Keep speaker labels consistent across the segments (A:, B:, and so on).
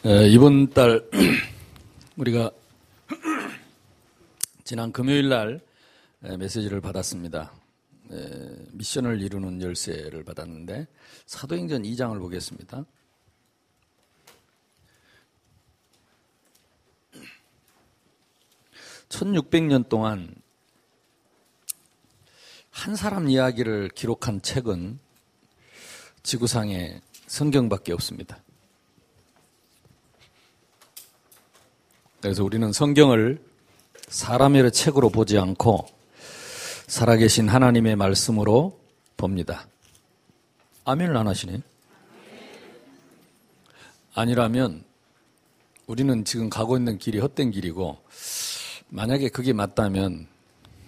A: 이번 달 우리가 지난 금요일 날 메시지를 받았습니다. 미션을 이루는 열쇠를 받았는데 사도행전 2장을 보겠습니다. (1600년) 동안 한 사람 이야기를 기록한 책은 지구상에 성경밖에 없습니다. 그래서 우리는 성경을 사람의 책으로 보지 않고 살아계신 하나님의 말씀으로 봅니다. 아멘을 안 하시네. 아니라면 우리는 지금 가고 있는 길이 헛된 길이고, 만약에 그게 맞다면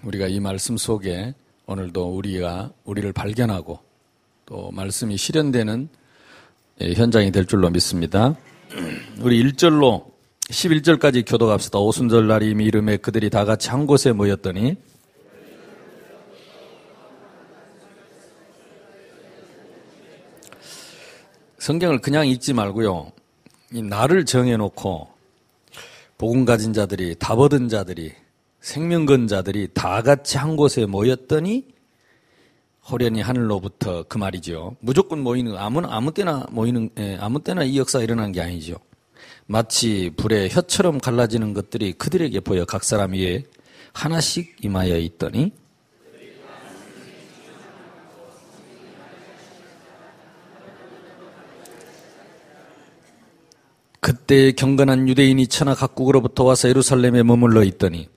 A: 우리가 이 말씀 속에 오늘도 우리를 발견하고 또 말씀이 실현되는 현장이 될 줄로 믿습니다. 우리 1절로 11절까지 교독합시다. 오순절날이 이미 이르매 그들이 다 같이 한 곳에 모였더니 성경을 그냥 읽지 말고요, 이 날을 정해놓고 복음 가진 자들이, 답 얻은 자들이, 생명 건 자들이 다 같이 한 곳에 모였더니 호련히 하늘로부터, 그 말이죠. 무조건 모이는, 아무 때나 모이는, 아무 때나 이 역사가 일어나는 게 아니죠. 마치 불에 혀처럼 갈라지는 것들이 그들에게 보여 각 사람 위에 하나씩 임하여 있더니 그때 경건한 유대인이 천하 각국으로부터 와서 예루살렘에 머물러 있더니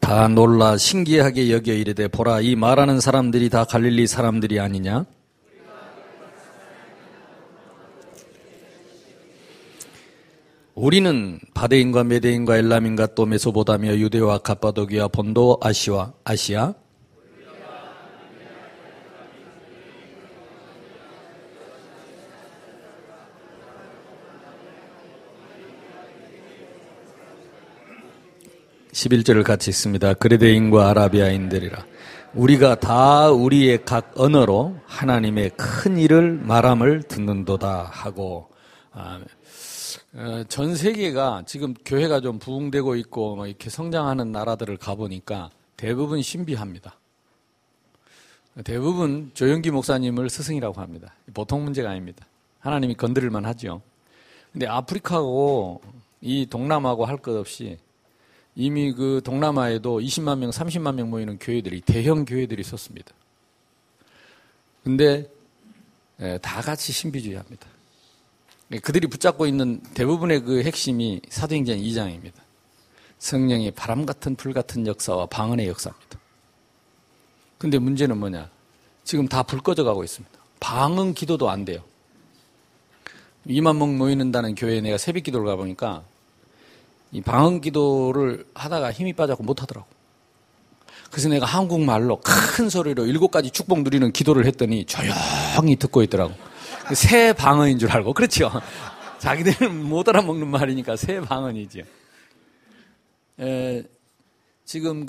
A: 다 놀라 신기하게 여겨 이르되 보라, 이 말하는 사람들이 다 갈릴리 사람들이 아니냐? 우리는 바데인과 메데인과 엘람인과 또 메소보다미아, 유대와 갑바도기와 본도, 아시아 11절을 같이 읽습니다. 그레데인과 아라비아인들이라. 우리가 다 우리의 각 언어로 하나님의 큰 일을 말함을 듣는도다 하고, 전 세계가 지금 교회가 좀 부흥되고 있고 이렇게 성장하는 나라들을 가보니까 대부분 신비합니다. 대부분 조영기 목사님을 스승이라고 합니다. 보통 문제가 아닙니다. 하나님이 건드릴만 하죠. 근데 아프리카하고 이 동남아하고 할 것 없이 이미 그 동남아에도 20만 명, 30만 명 모이는 교회들이, 대형 교회들이 있었습니다. 근데 다 같이 신비주의합니다. 그들이 붙잡고 있는 대부분의 그 핵심이 사도행전 2장입니다. 성령의 바람 같은 불 같은 역사와 방언의 역사입니다. 근데 문제는 뭐냐? 지금 다 불 꺼져가고 있습니다. 방언 기도도 안 돼요. 2만 명 모이는다는 교회에 내가 새벽 기도를 가보니까 이 방언 기도를 하다가 힘이 빠져서 못하더라고. 그래서 내가 한국말로 큰 소리로 7가지 축복 누리는 기도를 했더니 조용히 듣고 있더라고. 새 방언인 줄 알고. 그렇죠. 자기들은 못 알아먹는 말이니까 새 방언이죠. 지금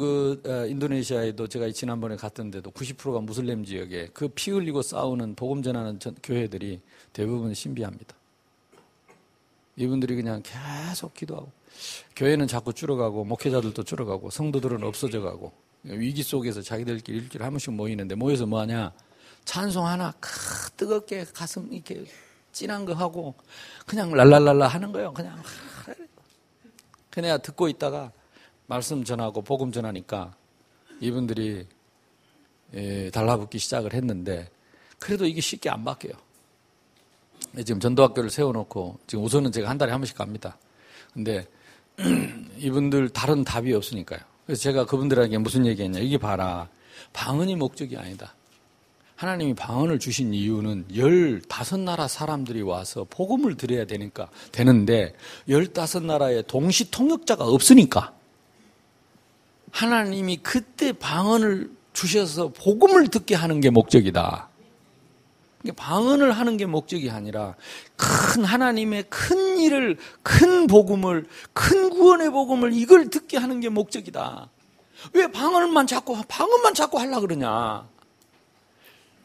A: 인도네시아에도 제가 지난번에 갔던데도 90%가 무슬림 지역에 그 피 흘리고 싸우는 복음 전하는 교회들이 대부분 신비합니다. 이분들이 그냥 계속 기도하고, 교회는 자꾸 줄어가고 목회자들도 줄어가고 성도들은 없어져가고, 위기 속에서 자기들끼리 일주일에 한 번씩 모이는데, 모여서 뭐하냐? 찬송 하나 뜨겁게 가슴 이렇게 진한 거 하고 그냥 랄랄랄라 하는 거예요. 그냥 듣고 있다가 말씀 전하고 복음 전하니까 이분들이 달라붙기 시작을 했는데, 그래도 이게 쉽게 안 바뀌어요. 지금 전도학교를 세워놓고 지금 우선은 제가 한 달에 한 번씩 갑니다. 근데 이분들 다른 답이 없으니까요. 그래서 제가 그분들에게 무슨 얘기했냐? 이게 봐라, 방언이 목적이 아니다. 하나님이 방언을 주신 이유는 15나라 사람들이 와서 복음을 드려야 되는데 15나라에 동시 통역자가 없으니까 하나님이 그때 방언을 주셔서 복음을 듣게 하는 게 목적이다. 방언을 하는 게 목적이 아니라 큰 하나님의 큰 일을, 큰 복음을, 큰 구원의 복음을 이걸 듣게 하는 게 목적이다. 왜 방언만 자꾸 하려고 그러냐?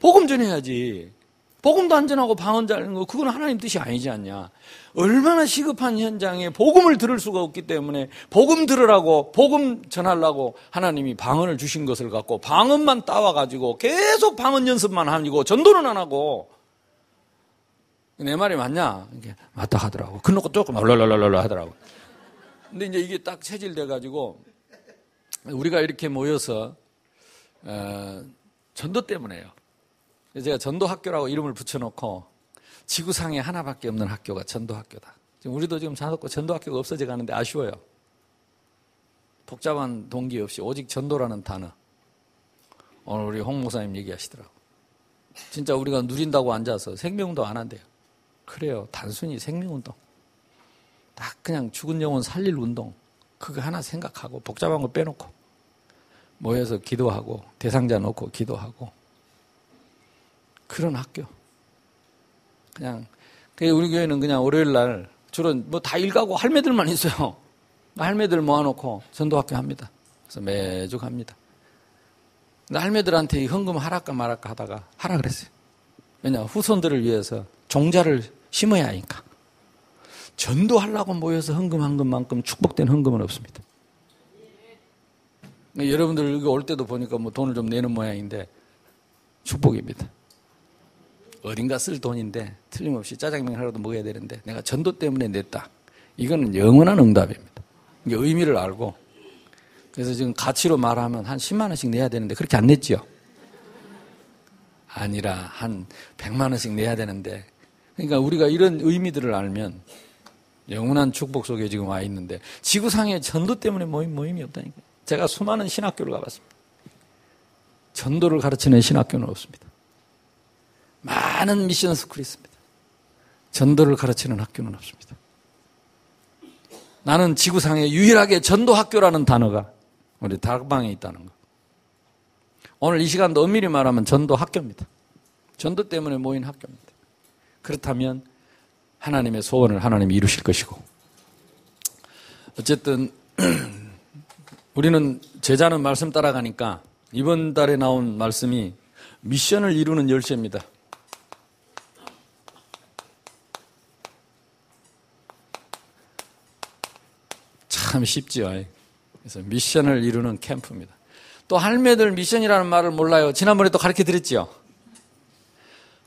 A: 복음 전해야지. 복음도 안 전하고 방언 자는 거, 그건 하나님 뜻이 아니지 않냐. 얼마나 시급한 현장에 복음을 들을 수가 없기 때문에 복음 들으라고, 복음 전하려고 하나님이 방언을 주신 것을 갖고 방언만 따와가지고 계속 방언 연습만 하고 전도는 안 하고. 내 말이 맞냐? 이게 맞다 하더라고. 그놓고 조금 랄랄랄랄 하더라고. 근데 이제 이게 딱 체질돼가지고 우리가 이렇게 모여서 전도 때문에요. 제가 전도학교라고 이름을 붙여놓고 지구상에 하나밖에 없는 학교가 전도학교다. 지금 우리도 지금 전도학교가 없어져 가는데 아쉬워요. 복잡한 동기 없이 오직 전도라는 단어. 오늘 우리 홍 목사님 얘기하시더라고. 진짜 우리가 누린다고 앉아서 생명운동 안 한대요. 그래요. 단순히 생명운동. 딱 그냥 죽은 영혼 살릴 운동. 그거 하나 생각하고 복잡한 거 빼놓고 모여서 기도하고 대상자 놓고 기도하고 그런 학교. 그냥 우리 교회는 그냥 월요일 날 주로 뭐 다 일가고 할매들만 있어요. 할매들 모아놓고 전도학교 합니다. 그래서 매주 갑니다. 근데 할매들한테 헌금 하랄까 말할까 하다가 하라 그랬어요. 왜냐 후손들을 위해서 종자를 심어야 하니까. 전도하려고 모여서 헌금한 것만큼 축복된 헌금은 없습니다. 여러분들 여기 올 때도 보니까 뭐 돈을 좀 내는 모양인데 축복입니다. 어딘가 쓸 돈인데 틀림없이 짜장면 하나도 먹어야 되는데 내가 전도 때문에 냈다. 이거는 영원한 응답입니다. 이게 의미를 알고 그래서 지금 가치로 말하면 한 10만 원씩 내야 되는데 그렇게 안 냈지요? 아니라 한 100만 원씩 내야 되는데 그러니까 우리가 이런 의미들을 알면 영원한 축복 속에 지금 와 있는데 지구상에 전도 때문에 모임이 없다니까요. 제가 수많은 신학교를 가봤습니다. 전도를 가르치는 신학교는 없습니다. 많은 미션 스쿨이 있습니다. 전도를 가르치는 학교는 없습니다. 나는 지구상에 유일하게 전도학교라는 단어가 우리 다락방에 있다는 거. 오늘 이 시간도 엄밀히 말하면 전도학교입니다. 전도 때문에 모인 학교입니다. 그렇다면 하나님의 소원을 하나님이 이루실 것이고 어쨌든 우리는 제자는 말씀 따라가니까 이번 달에 나온 말씀이 미션을 이루는 열쇠입니다. 참 쉽지요. 그래서 미션을 이루는 캠프입니다. 또 할매들 미션이라는 말을 몰라요. 지난번에 또 가르쳐 드렸지요.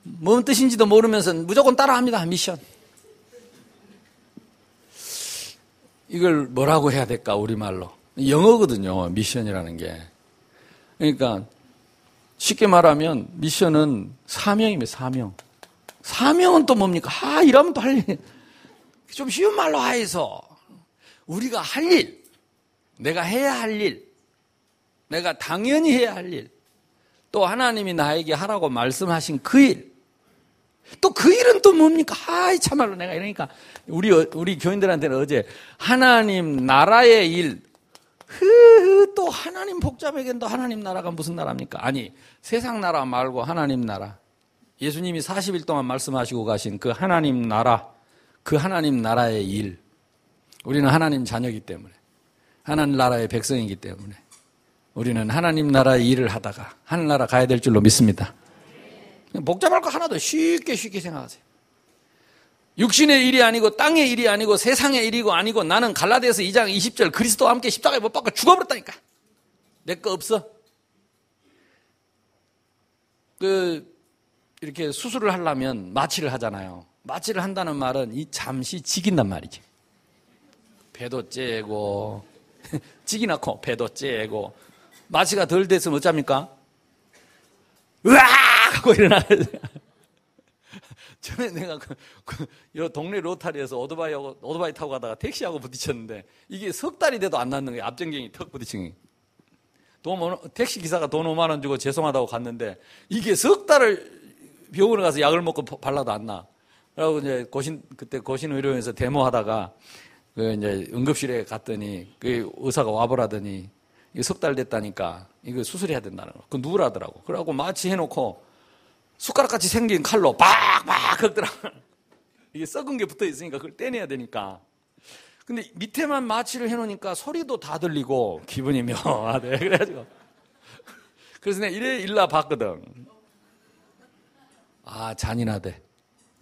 A: 뭔 뜻인지도 모르면서 무조건 따라합니다. 미션. 이걸 뭐라고 해야 될까 우리말로. 영어거든요. 미션이라는 게. 그러니까 쉽게 말하면 미션은 사명입니다. 사명. 사명은 또 뭡니까? 이러면 또 할 일. 좀 쉬운 말로 하해서 우리가 할 일, 내가 해야 할 일, 내가 당연히 해야 할 일, 또 하나님이 나에게 하라고 말씀하신 그 일, 또 그 일은 또 뭡니까? 참말로 내가 이러니까 우리 교인들한테는 어제 하나님 나라의 일, 또 하나님 복잡하게 또 하나님 나라가 무슨 나라입니까? 아니 세상 나라 말고 하나님 나라. 예수님이 40일 동안 말씀하시고 가신 그 하나님 나라, 그 하나님 나라의 일. 우리는 하나님 자녀이기 때문에 하나님 나라의 백성이기 때문에 우리는 하나님 나라의 일을 하다가 하늘나라 가야 될 줄로 믿습니다. 복잡할 거 하나도 쉽게 생각하세요. 육신의 일이 아니고 땅의 일이 아니고 세상의 일이고 아니고 나는 갈라디아서 2장 20절 그리스도와 함께 십자가에 못 박혀 죽어버렸다니까. 내 거 없어. 이렇게 수술을 하려면 마취를 하잖아요. 마취를 한다는 말은 이 잠시 지긴단 말이지. 배도 째고 찌기 낳고 배도 째고 마취가 덜 됐으면 어쩝니까? 으악! 하고 일어나야 돼. 전에 내가 요 동네 로타리에서 오토바이 타고 가다가 택시하고 부딪혔는데 이게 석 달이 돼도 안 낫는 거예요. 앞전경이 턱 부딪힌 게. 택시 기사가 돈 5만 원 주고 죄송하다고 갔는데 이게 석 달을 병원에 가서 약을 먹고 발라도 안 나. 그러고 이제 그때 고신의료원에서 데모하다가 이제 응급실에 갔더니 그 의사가 와보라더니 이게 석 달 됐다니까 이거 수술해야 된다는 거. 그 누구라더라고. 그러고 마취해놓고 숟가락같이 생긴 칼로 빡빡 긁더라고. 이게 썩은 게 붙어 있으니까 그걸 떼내야 되니까. 근데 밑에만 마취를 해놓으니까 소리도 다 들리고 기분이 묘하대. 그래가지고. 그래서 내가 일라 봤거든. 잔인하대.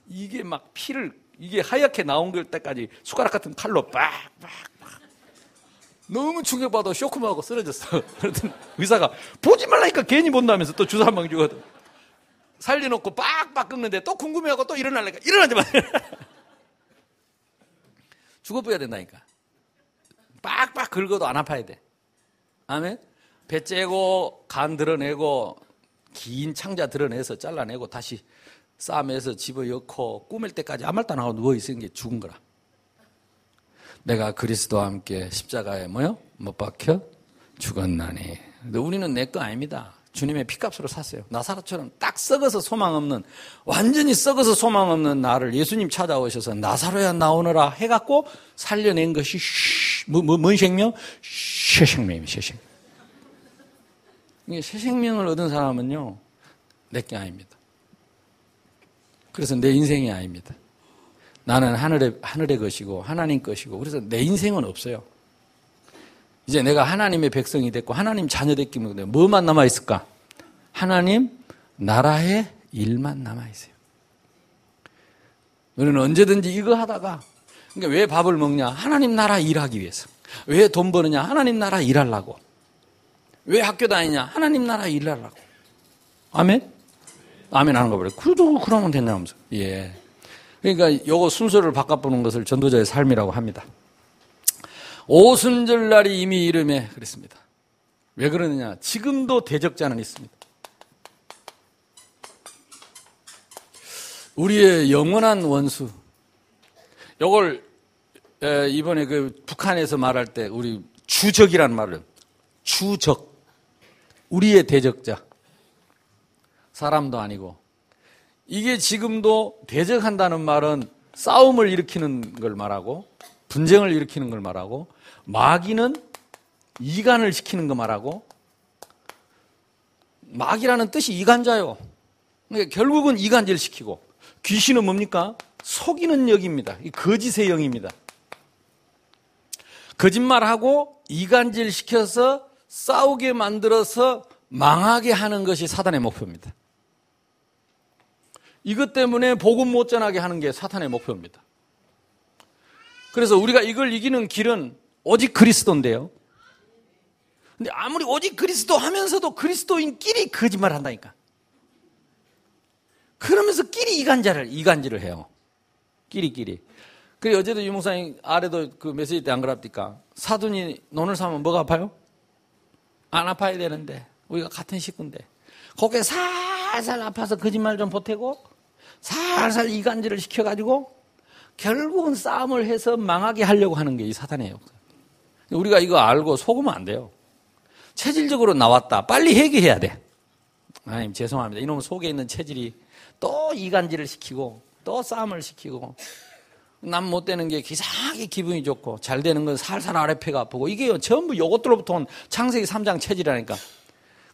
A: 이게 막 피를, 이게 하얗게 나온 걸 때까지 숟가락 같은 칼로 빡빡. 너무 충격받아 쇼크하고 쓰러졌어. 그랬더니 의사가 보지 말라니까 괜히 본다면서 또 주사 한 방 주거든. 살려놓고 빡빡 긁는데 또 궁금해하고 또 일어나려니까 일어나지 마. 죽어버려야 된다니까. 빡빡 긁어도 안 아파야 돼. 아멘? 배 째고 간 드러내고 긴 창자 드러내서 잘라내고 다시 싸매서 집어넣고 꾸밀 때까지 아무 말도 안 하고 누워있는 게 죽은 거라. 내가 그리스도와 함께 십자가에 못 박혀 죽었나니. 근데 우리는 내 거 아닙니다. 주님의 피값으로 샀어요. 나사로처럼 딱 썩어서 소망 없는, 완전히 썩어서 소망 없는 나를 예수님 찾아오셔서 나사로야 나오너라 해갖고 살려낸 것이 뭔 생명? 새 생명입니다. 새 생명. 이게 새 생명을 얻은 사람은요, 내 게 아닙니다. 그래서 내 인생이 아닙니다. 나는 하늘의 것이고 하나님 것이고, 그래서 내 인생은 없어요. 이제 내가 하나님의 백성이 됐고 하나님 자녀 됐기 때문에 뭐만 남아있을까? 하나님 나라의 일만 남아있어요. 우리는 언제든지 이거 하다가, 그러니까 왜 밥을 먹냐? 하나님 나라 일하기 위해서. 왜 돈 버느냐? 하나님 나라 일하려고. 왜 학교 다니냐? 하나님 나라 일하려고. 아멘? 아멘 하는 거 보래. 그래도 그러면 된다면서. 예. 그러니까 요거 순서를 바꿔보는 것을 전도자의 삶이라고 합니다. 오순절날이 이미 이름에 그랬습니다. 왜 그러느냐? 지금도 대적자는 있습니다. 우리의 영원한 원수. 요걸 이번에 그 북한에서 말할 때 우리 주적이라는 말을, 주적. 우리의 대적자. 사람도 아니고. 이게 지금도 대적한다는 말은 싸움을 일으키는 걸 말하고, 분쟁을 일으키는 걸 말하고, 마귀는 이간을 시키는 거 말하고, 마귀라는 뜻이 이간자요. 그러니까 결국은 이간질 시키고, 귀신은 뭡니까? 속이는 영입니다. 거짓의 영입니다. 거짓말하고 이간질 시켜서 싸우게 만들어서 망하게 하는 것이 사단의 목표입니다. 이것 때문에 복음 못 전하게 하는 게 사탄의 목표입니다. 그래서 우리가 이걸 이기는 길은 오직 그리스도인데요. 근데 아무리 오직 그리스도 하면서도 그리스도인끼리 거짓말 한다니까. 그러면서 끼리 이간질을 해요. 끼리끼리. 그래, 어제도 유 목사님 아래도 그 메시지 때 안 그럽니까? 사돈이 논을 사면 뭐가 아파요? 안 아파야 되는데. 우리가 같은 식구인데. 거기에 살살 아파서 거짓말 좀 보태고, 살살 이간질을 시켜가지고, 결국은 싸움을 해서 망하게 하려고 하는 게 이 사탄이에요. 우리가 이거 알고 속으면 안 돼요. 체질적으로 나왔다. 빨리 해결해야 돼. 하나님 죄송합니다. 이놈 속에 있는 체질이 또 이간질을 시키고 또 싸움을 시키고, 남 못 되는 게 이상하게 기분이 좋고 잘 되는 건 살살 아랫배가 아프고, 이게 전부 요것들로부터 온 창세기 3장 체질이라니까.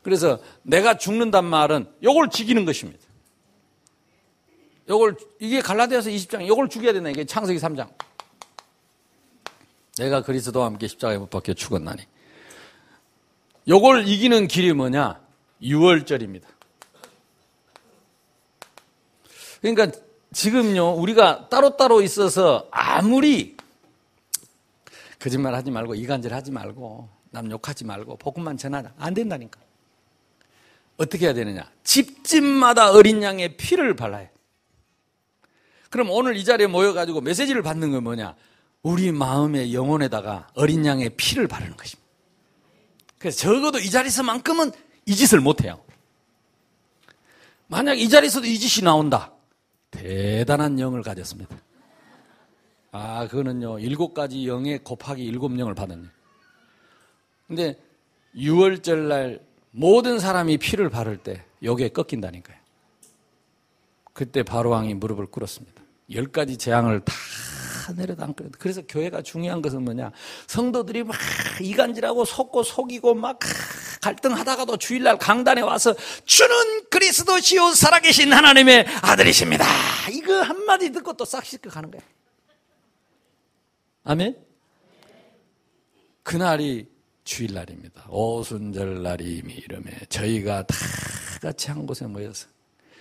A: 그래서 내가 죽는단 말은 요걸 죽이는 것입니다. 이게 갈라디아서 20장, 요걸 죽여야 된다. 이게 창세기 3장. 내가 그리스도와 함께 십자가에 못 박혀 죽었나니. 요걸 이기는 길이 뭐냐? 유월절입니다. 그러니까 지금요, 우리가 따로따로 있어서 아무리 거짓말 하지 말고 이간질 하지 말고 남 욕하지 말고 복음만 전하자. 안 된다니까. 어떻게 해야 되느냐? 집집마다 어린 양의 피를 발라야 돼. 그럼 오늘 이 자리에 모여가지고 메시지를 받는 건 뭐냐? 우리 마음의 영혼에다가 어린 양의 피를 바르는 것입니다. 그래서 적어도 이 자리에서만큼은 이 짓을 못해요. 만약 이 자리에서도 이 짓이 나온다. 대단한 영을 가졌습니다. 그거는요, 7가지 영에 곱하기 7영을 받았네요. 근데 6월절 날 모든 사람이 피를 바를 때 여기에 꺾인다니까요. 그때 바로왕이 무릎을 꿇었습니다. 10가지 재앙을 다 내려담고. 그래서 교회가 중요한 것은 뭐냐? 성도들이 막 이간질하고 속이고 막 갈등하다가도 주일날 강단에 와서 주는 그리스도시요 살아계신 하나님의 아들이십니다. 이거 한마디 듣고 또 싹 씻고 가는 거야. 아멘? 그날이 주일날입니다. 오순절날이 이미 이름에 저희가 다 같이 한 곳에 모여서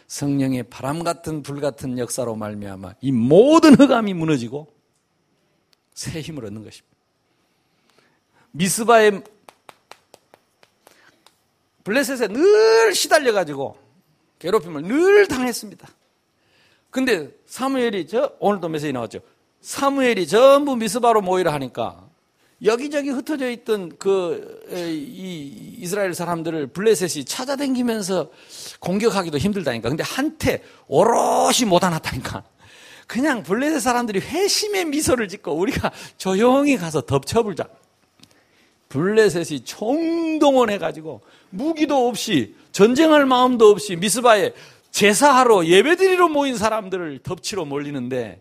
A: 성령의 바람 같은 불 같은 역사로 말미암아 이 모든 흑암이 무너지고 새 힘을 얻는 것입니다. 미스바의 블레셋에 늘 시달려가지고 괴롭힘을 늘 당했습니다. 근데 사무엘이 오늘도 메시지 나왔죠. 사무엘이 전부 미스바로 모이라 하니까 여기저기 흩어져 있던 이 이스라엘 사람들을 블레셋이 찾아다니면서 공격하기도 힘들다니까. 근데 한테 오롯이 못안았다니까. 그냥 블레셋 사람들이 회심의 미소를 짓고 우리가 조용히 가서 덮쳐불자. 블레셋이 총동원해가지고 무기도 없이 전쟁할 마음도 없이 미스바에 제사하러 예배드리러 모인 사람들을 덮치러 몰리는데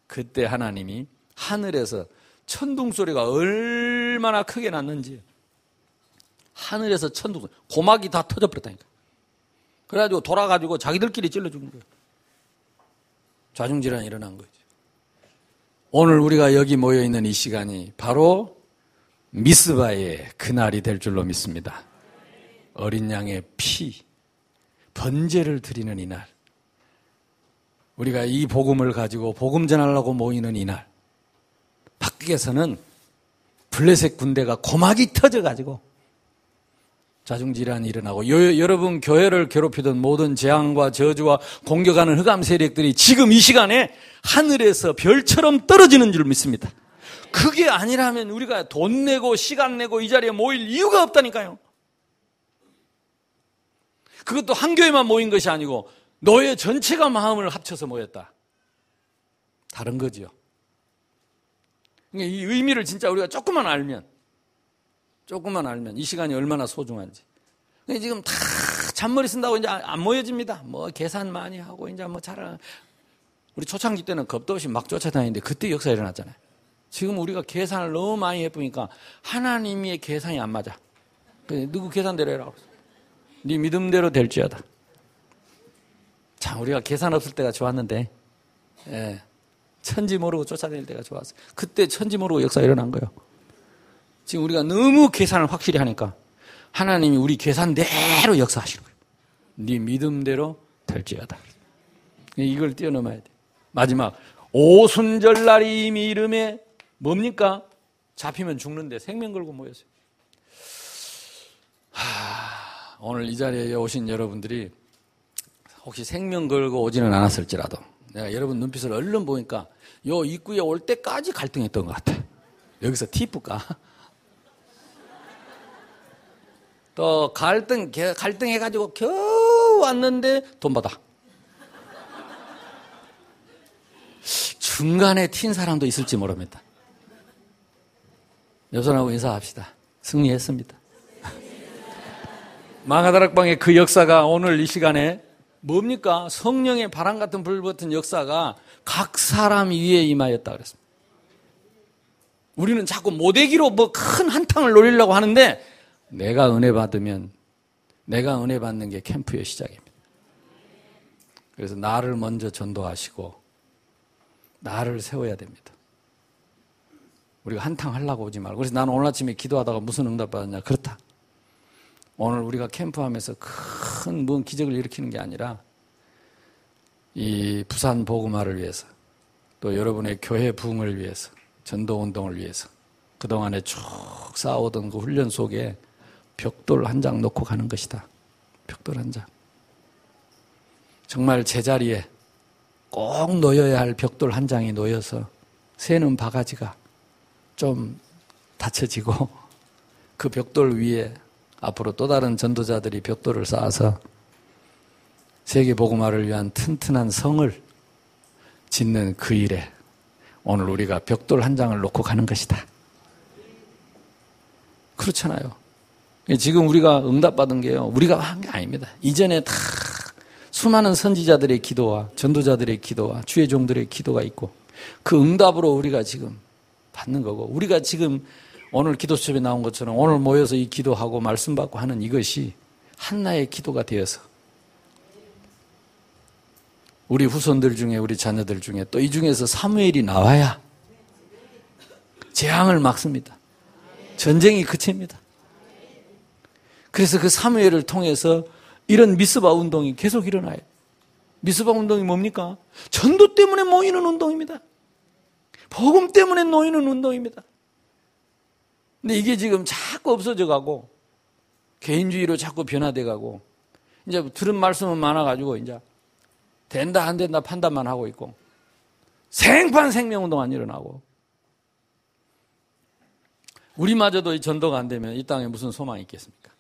A: 그때 하나님이 하늘에서 천둥 소리가 얼마나 크게 났는지 하늘에서 천둥 고막이 다 터져버렸다니까. 그래가지고 돌아가지고 자기들끼리 찔러 죽는 거예요. 좌중질환이 일어난 거죠. 오늘 우리가 여기 모여있는 이 시간이 바로 미스바의 그날이 될 줄로 믿습니다. 어린 양의 피, 번제를 드리는 이날, 우리가 이 복음을 가지고 복음 전하려고 모이는 이날, 밖에서는 블레셋 군대가 고막이 터져가지고 자중질환이 일어나고 여러분 교회를 괴롭히던 모든 재앙과 저주와 공격하는 흑암 세력들이 지금 이 시간에 하늘에서 별처럼 떨어지는 줄 믿습니다. 그게 아니라면 우리가 돈 내고 시간 내고 이 자리에 모일 이유가 없다니까요. 그것도 한 교회만 모인 것이 아니고 노예 전체가 마음을 합쳐서 모였다. 다른 거지요. 이 의미를 진짜 우리가 조금만 알면 이 시간이 얼마나 소중한지. 지금 다 잔머리 쓴다고 이제 안 모여집니다. 뭐 계산 많이 하고 이제 뭐 잘. 우리 초창기 때는 겁도 없이 막 쫓아다니는데 그때 역사 일어났잖아요. 지금 우리가 계산을 너무 많이 해보니까 하나님의 계산이 안 맞아. 누구 계산대로 해라. 네 믿음대로 될지어다. 참 우리가 계산 없을 때가 좋았는데, 예. 천지 모르고 쫓아다닐 때가 좋았어요. 그때 천지 모르고 역사 일어난 거예요. 지금 우리가 너무 계산을 확실히 하니까 하나님이 우리 계산대로 역사하시는 거예요. 네 믿음대로 될지어다. 이걸 뛰어넘어야 돼. 마지막 오순절날이 이미 이름에 뭡니까? 잡히면 죽는데 생명 걸고 모였어요. 오늘 이 자리에 오신 여러분들이 혹시 생명 걸고 오지는 않았을지라도 내가 여러분 눈빛을 얼른 보니까 요 입구에 올 때까지 갈등했던 것 같아. 여기서 티프까? 또 갈등해가지고 겨우 왔는데 돈 받아. 중간에 튄 사람도 있을지 모릅니다. 옆 사람하고 인사합시다. 승리했습니다. 마가다락방의 그 역사가 오늘 이 시간에 뭡니까? 성령의 바람 같은 불 같은 역사가 각 사람 위에 임하였다 그랬습니다. 우리는 자꾸 모대기로 뭐 큰 한탕을 노리려고 하는데 내가 은혜 받으면 내가 은혜 받는 게 캠프의 시작입니다. 그래서 나를 먼저 전도하시고 나를 세워야 됩니다. 우리가 한탕 하려고 오지 말고. 그래서 나는 오늘 아침에 기도하다가 무슨 응답 받았냐. 그렇다. 오늘 우리가 캠프하면서 큰 뭔 기적을 일으키는 게 아니라 이 부산 복음화를 위해서 또 여러분의 교회 부흥을 위해서 전도운동을 위해서 그동안에 쭉 쌓아오던 그 훈련 속에 벽돌 한 장 놓고 가는 것이다. 벽돌 한 장. 정말 제자리에 꼭 놓여야 할 벽돌 한 장이 놓여서 새는 바가지가 좀 닫혀지고 그 벽돌 위에 앞으로 또 다른 전도자들이 벽돌을 쌓아서 세계 복음화를 위한 튼튼한 성을 짓는 그 일에 오늘 우리가 벽돌 한 장을 놓고 가는 것이다. 그렇잖아요. 지금 우리가 응답받은 게요. 우리가 한 게 아닙니다. 이전에 다 수많은 선지자들의 기도와 전도자들의 기도와 주의 종들의 기도가 있고 그 응답으로 우리가 지금 받는 거고 우리가 지금 오늘 기도 수첩에 나온 것처럼 오늘 모여서 이 기도하고 말씀 받고 하는 이것이 한나의 기도가 되어서 우리 후손들 중에 우리 자녀들 중에 또 이 중에서 사무엘이 나와야 재앙을 막습니다. 전쟁이 그칩니다. 그래서 그 사무엘을 통해서 이런 미스바 운동이 계속 일어나요. 미스바 운동이 뭡니까? 전도 때문에 모이는 운동입니다. 복음 때문에 모이는 운동입니다. 근데 이게 지금 자꾸 없어져 가고 개인주의로 자꾸 변화돼 가고 이제 들은 말씀은 많아가지고 이제 된다 안 된다 판단만 하고 있고 생판 생명운동 안 일어나고 우리마저도 이 전도가 안 되면 이 땅에 무슨 소망이 있겠습니까?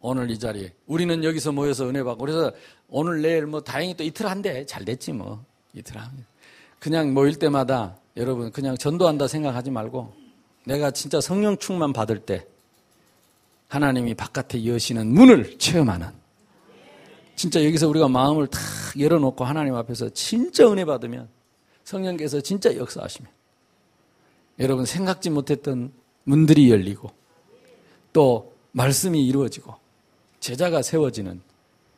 A: 오늘 이 자리에 우리는 여기서 모여서 은혜 받고 그래서 오늘 내일 뭐 다행히 또 이틀 한대 잘 됐지 뭐 이틀 하면 그냥 모일 때마다 여러분 그냥 전도한다 생각하지 말고 내가 진짜 성령 충만 받을 때 하나님이 바깥에 여시는 문을 체험하는 진짜 여기서 우리가 마음을 탁 열어놓고 하나님 앞에서 진짜 은혜 받으면 성령께서 진짜 역사하시면 여러분 생각지 못했던 문들이 열리고 또 말씀이 이루어지고 제자가 세워지는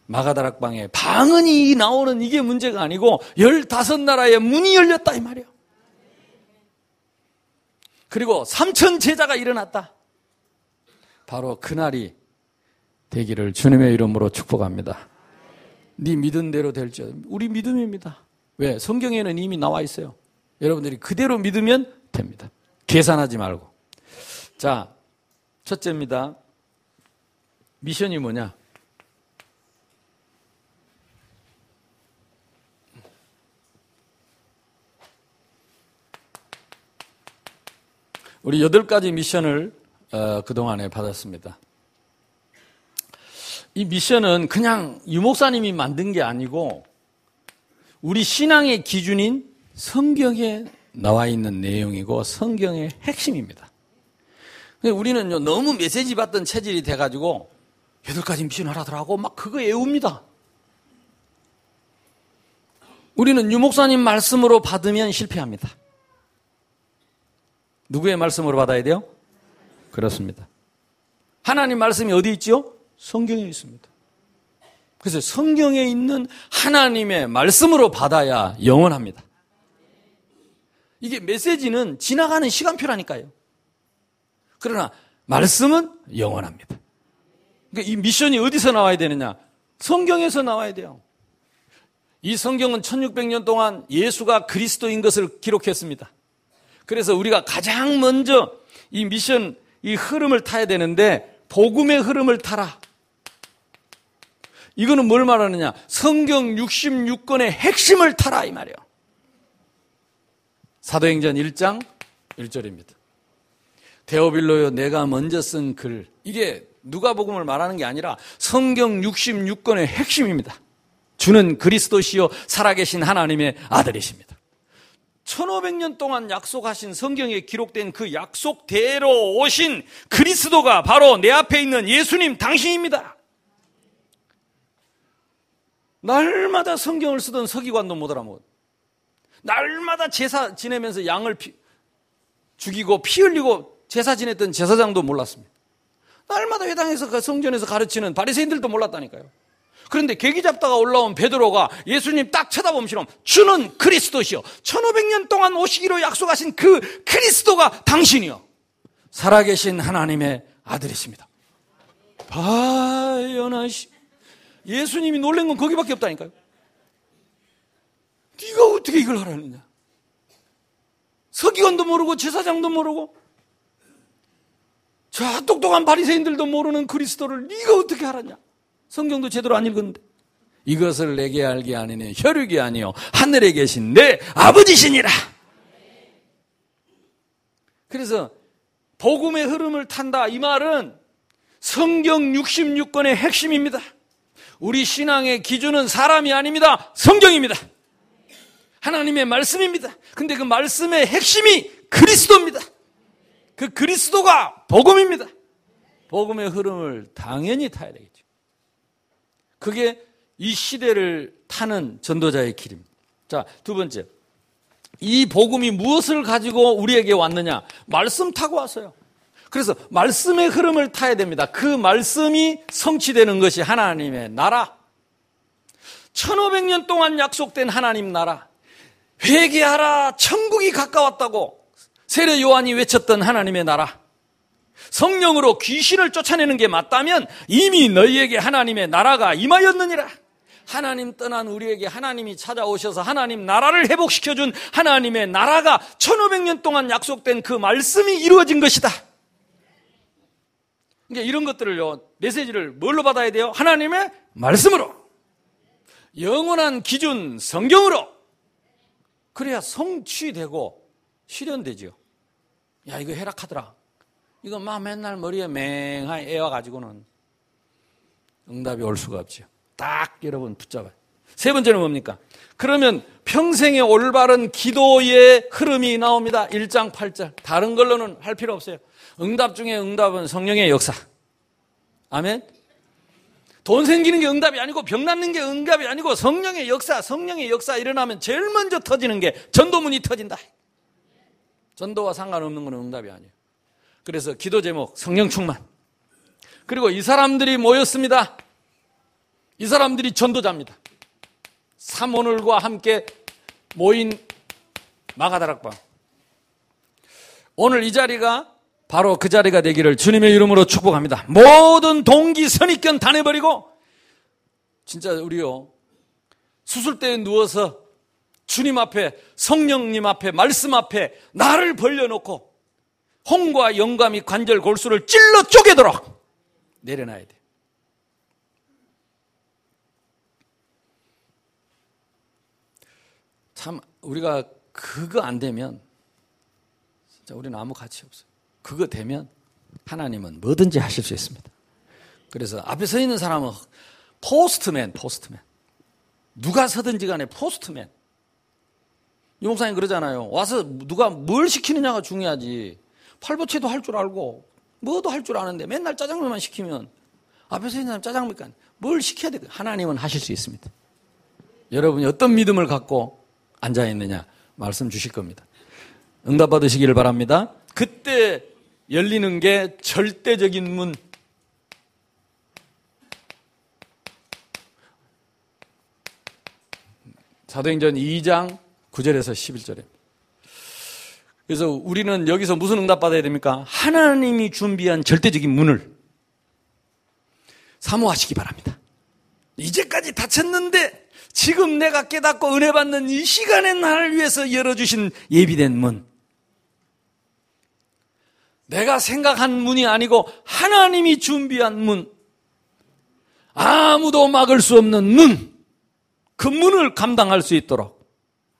A: 마가다락방에 방언이 나오는 이게 문제가 아니고 15나라의 문이 열렸다 이 말이에요. 그리고 3,000 제자가 일어났다. 바로 그날이 되기를 주님의 이름으로 축복합니다. 네 믿은 대로 될지 우리 믿음입니다. 왜? 성경에는 이미 나와 있어요. 여러분들이 그대로 믿으면 됩니다. 계산하지 말고. 자, 첫째입니다. 미션이 뭐냐? 우리 8가지 미션을 그동안에 받았습니다. 이 미션은 그냥 유목사님이 만든 게 아니고 우리 신앙의 기준인 성경에 나와 있는 내용이고 성경의 핵심입니다. 우리는 너무 메시지 받던 체질이 돼가지고 8가지 미션 하라더라고 막 그거 애웁니다. 우리는 유목사님 말씀으로 받으면 실패합니다. 누구의 말씀으로 받아야 돼요? 그렇습니다. 하나님 말씀이 어디 있죠? 성경에 있습니다. 그래서 성경에 있는 하나님의 말씀으로 받아야 영원합니다. 이게 메시지는 지나가는 시간표라니까요. 그러나 말씀은 영원합니다. 그러니까 이 미션이 어디서 나와야 되느냐? 성경에서 나와야 돼요. 이 성경은 1600년 동안 예수가 그리스도인 것을 기록했습니다. 그래서 우리가 가장 먼저 이 미션, 이 흐름을 타야 되는데 복음의 흐름을 타라. 이거는 뭘 말하느냐? 성경 66권의 핵심을 타라 이 말이에요. 사도행전 1장 1절입니다. 데오빌로요 내가 먼저 쓴 글. 이게 누가복음을 말하는 게 아니라 성경 66권의 핵심입니다. 주는 그리스도시요 살아계신 하나님의 아들이십니다. 1500년 동안 약속하신 성경에 기록된 그 약속대로 오신 그리스도가 바로 내 앞에 있는 예수님 당신입니다. 날마다 성경을 쓰던 서기관도 못 알아먹었. 날마다 제사 지내면서 양을 죽이고 피 흘리고 제사 지냈던 제사장도 몰랐습니다. 날마다 회당에서 성전에서 가르치는 바리새인들도 몰랐다니까요. 그런데 계기 잡다가 올라온 베드로가 예수님 딱 쳐다보시면 주는 그리스도시요 1500년 동안 오시기로 약속하신 그 그리스도가 당신이요 살아계신 하나님의 아들이십니다. 바연하시 예수님이 놀란 건 거기밖에 없다니까요. 네가 어떻게 이걸 하라느냐? 서기관도 모르고 제사장도 모르고 저 똑똑한 바리새인들도 모르는 그리스도를 네가 어떻게 알았냐? 성경도 제대로 안 읽었는데 이것을 내게 알게 하느니 혈육이 아니요 하늘에 계신 내 아버지시니라. 그래서 복음의 흐름을 탄다 이 말은 성경 66권의 핵심입니다. 우리 신앙의 기준은 사람이 아닙니다. 성경입니다. 하나님의 말씀입니다. 근데 그 말씀의 핵심이 그리스도입니다. 그 그리스도가 복음입니다. 복음의 흐름을 당연히 타야 되겠죠. 그게 이 시대를 타는 전도자의 길입니다. 자, 두 번째. 이 복음이 무엇을 가지고 우리에게 왔느냐? 말씀 타고 왔어요. 그래서 말씀의 흐름을 타야 됩니다. 그 말씀이 성취되는 것이 하나님의 나라. 1500년 동안 약속된 하나님 나라. 회개하라, 천국이 가까웠다고 세례 요한이 외쳤던 하나님의 나라. 성령으로 귀신을 쫓아내는 게 맞다면 이미 너희에게 하나님의 나라가 임하였느니라. 하나님 떠난 우리에게 하나님이 찾아오셔서 하나님 나라를 회복시켜준 하나님의 나라가 1500년 동안 약속된 그 말씀이 이루어진 것이다. 그러니까 이런 것들을요, 메시지를 뭘로 받아야 돼요? 하나님의 말씀으로. 영원한 기준 성경으로. 그래야 성취되고 실현되지요. 야, 이거 해락하더라. 이거 막 맨날 머리에 맹하게 애와가지고는 응답이 올 수가 없죠. 딱 여러분 붙잡아요. 세 번째는 뭡니까? 그러면 평생의 올바른 기도의 흐름이 나옵니다. 1장 8절. 다른 걸로는 할 필요 없어요. 응답 중에 응답은 성령의 역사. 아멘. 돈 생기는 게 응답이 아니고 병 낫는 게 응답이 아니고 성령의 역사 일어나면 제일 먼저 터지는 게 전도문이 터진다. 전도와 상관없는 건 응답이 아니에요. 그래서 기도 제목 성령 충만. 그리고 이 사람들이 모였습니다. 이 사람들이 전도자입니다. 사모늘과 함께 모인 마가다락방. 오늘 이 자리가 바로 그 자리가 되기를 주님의 이름으로 축복합니다. 모든 동기 선입견 다 내버리고 진짜 우리요 수술대에 누워서 주님 앞에 성령님 앞에 말씀 앞에 나를 벌려놓고 홍과 영감이 관절 골수를 찔러 쪼개도록 내려놔야 돼. 참 우리가 그거 안 되면 진짜 우리는 아무 가치 없어요. 그거 되면 하나님은 뭐든지 하실 수 있습니다. 그래서 앞에 서 있는 사람은 포스트맨. 누가 서든지 간에 포스트맨. 이 목사님 그러잖아요. 와서 누가 뭘 시키느냐가 중요하지. 팔보채도 할 줄 알고 뭐도 할 줄 아는데 맨날 짜장면만 시키면 앞에 서 있는 사람 짜장면이니까 뭘 시켜야 돼. 하나님은 하실 수 있습니다. 여러분이 어떤 믿음을 갖고 앉아있느냐 말씀 주실 겁니다. 응답 받으시기를 바랍니다. 그때 열리는 게 절대적인 문. 사도행전 2장 9절에서 11절에. 그래서 우리는 여기서 무슨 응답 받아야 됩니까? 하나님이 준비한 절대적인 문을 사모하시기 바랍니다. 이제까지 닫혔는데 지금 내가 깨닫고 은혜 받는 이 시간에 나를 위해서 열어주신 예비된 문. 내가 생각한 문이 아니고 하나님이 준비한 문. 아무도 막을 수 없는 문. 그 문을 감당할 수 있도록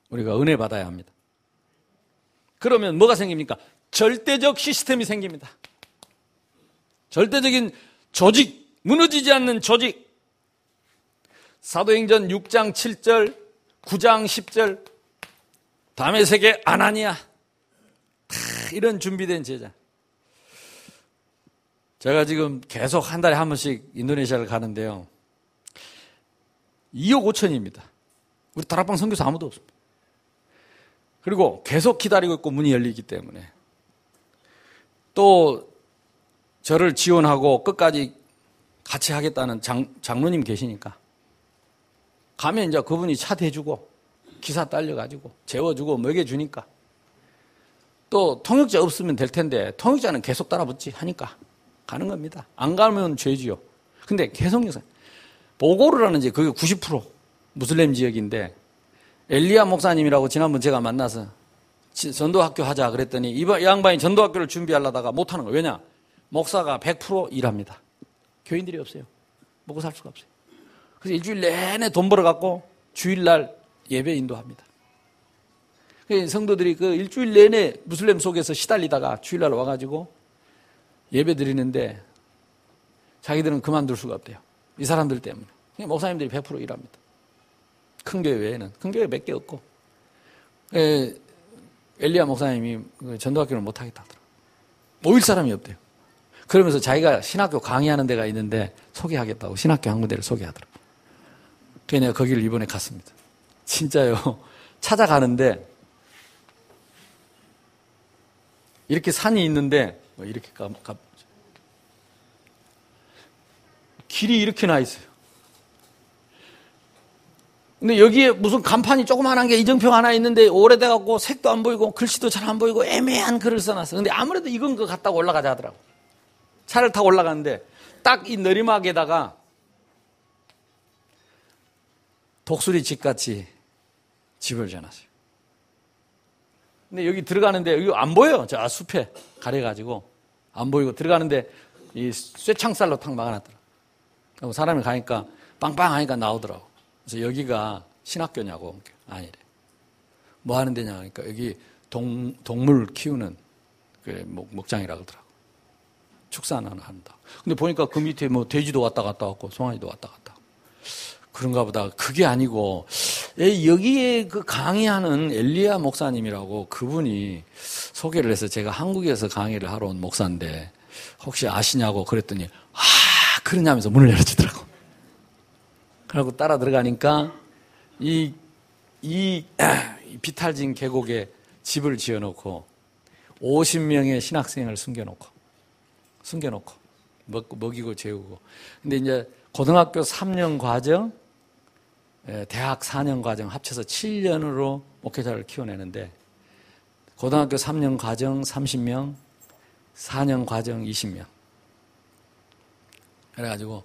A: 우리가 은혜 받아야 합니다. 그러면 뭐가 생깁니까? 절대적 시스템이 생깁니다. 절대적인 조직, 무너지지 않는 조직. 사도행전 6장 7절, 9장 10절, 다메섹의 아나니아. 다 이런 준비된 제자. 제가 지금 계속 한 달에 한 번씩 인도네시아를 가는데요. 2억 5천입니다. 우리 다락방 선교사 아무도 없습니다. 그리고 계속 기다리고 있고 문이 열리기 때문에 또 저를 지원하고 끝까지 같이 하겠다는 장로님 계시니까 가면 이제 그분이 차 대주고 기사 딸려가지고 재워주고 먹여주니까 또 통역자 없으면 될 텐데 통역자는 계속 따라붙지 하니까 가는 겁니다. 안 가면 죄지요. 근데 계속 요새 보고르라는 이제 그게 90% 무슬림 지역인데 엘리야 목사님이라고 지난번 제가 만나서 전도학교 하자 그랬더니 이 양반이 전도학교를 준비하려다가 못하는 거예요. 왜냐? 목사가 100% 일합니다. 교인들이 없어요. 먹고 살 수가 없어요. 그래서 일주일 내내 돈 벌어갖고 주일날 예배 인도합니다. 성도들이 그 일주일 내내 무슬림 속에서 시달리다가 주일날 와가지고 예배 드리는데 자기들은 그만둘 수가 없대요. 이 사람들 때문에. 목사님들이 100% 일합니다. 큰 교회 외에는. 큰 교회 몇 개 없고. 엘리야 목사님이 전도학교를 못하겠다 하더라고요. 모일 사람이 없대요. 그러면서 자기가 신학교 강의하는 데가 있는데 소개하겠다고 신학교 한 군데를 소개하더라고요. 그래서 내가 거기를 이번에 갔습니다. 진짜요. 찾아가는데 이렇게 산이 있는데 이렇게 길이 이렇게 나 있어요. 근데 여기에 무슨 간판이 조그만한 게 이정표 하나 있는데 오래돼갖고 색도 안 보이고 글씨도 잘 안 보이고 애매한 글을 써놨어요. 근데 아무래도 이건 거 갖다가 올라가자 하더라고. 차를 타고 올라가는데 딱 이 내리막에다가 독수리 집같이 집을 지어놨어요. 근데 여기 들어가는데 여기 안 보여요. 저 숲에 가려가지고 안 보이고 들어가는데 이 쇠창살로 탁 막아놨더라. 그리고 사람이 가니까 빵빵하니까 나오더라고. 그래서 여기가 신학교냐고. 아니래. 뭐 하는 데냐 하니까 여기 동물 키우는 그 목장이라고 그러더라고. 축산을 한다. 근데 보니까 그 밑에 뭐 돼지도 왔다 갔다 왔고 송아지도 왔다 갔다. 그런가 보다. 그게 아니고 여기에 그 강의하는 엘리야 목사님이라고 그분이 소개를 해서 제가 한국에서 강의를 하러 온 목사인데 혹시 아시냐고 그랬더니 그러냐면서 문을 열어주더라고. 그러고 따라 들어가니까 이 비탈진 계곡에 집을 지어놓고 50명의 신학생을 숨겨놓고 먹이고 재우고. 근데 이제 고등학교 3년 과정, 대학 4년 과정 합쳐서 7년으로 목회자를 키워내는데 고등학교 3년 과정 30명, 4년 과정 20명. 그래가지고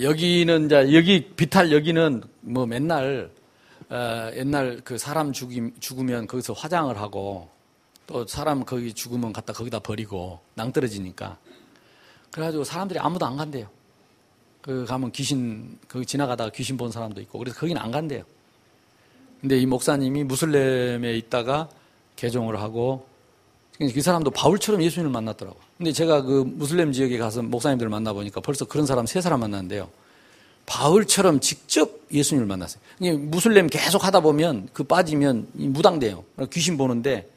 A: 여기는 이제 여기는 뭐 맨날 옛날 그 사람 죽으면 거기서 화장을 하고 또 사람 거기 죽으면 갖다 거기다 버리고 낭떠러지니까. 그래가지고 사람들이 아무도 안 간대요. 그 가면 거기 지나가다가 귀신 본 사람도 있고 그래서 거기는 안 간대요. 근데 이 목사님이 무슬림에 있다가 개종을 하고 그 사람도 바울처럼 예수님을 만났더라고. 근데 제가 그 무슬림 지역에 가서 목사님들을 만나보니까 벌써 그런 사람 3사람 만났는데요. 바울처럼 직접 예수님을 만났어요. 무슬림 계속 하다 보면 그 빠지면 무당돼요. 귀신 보는데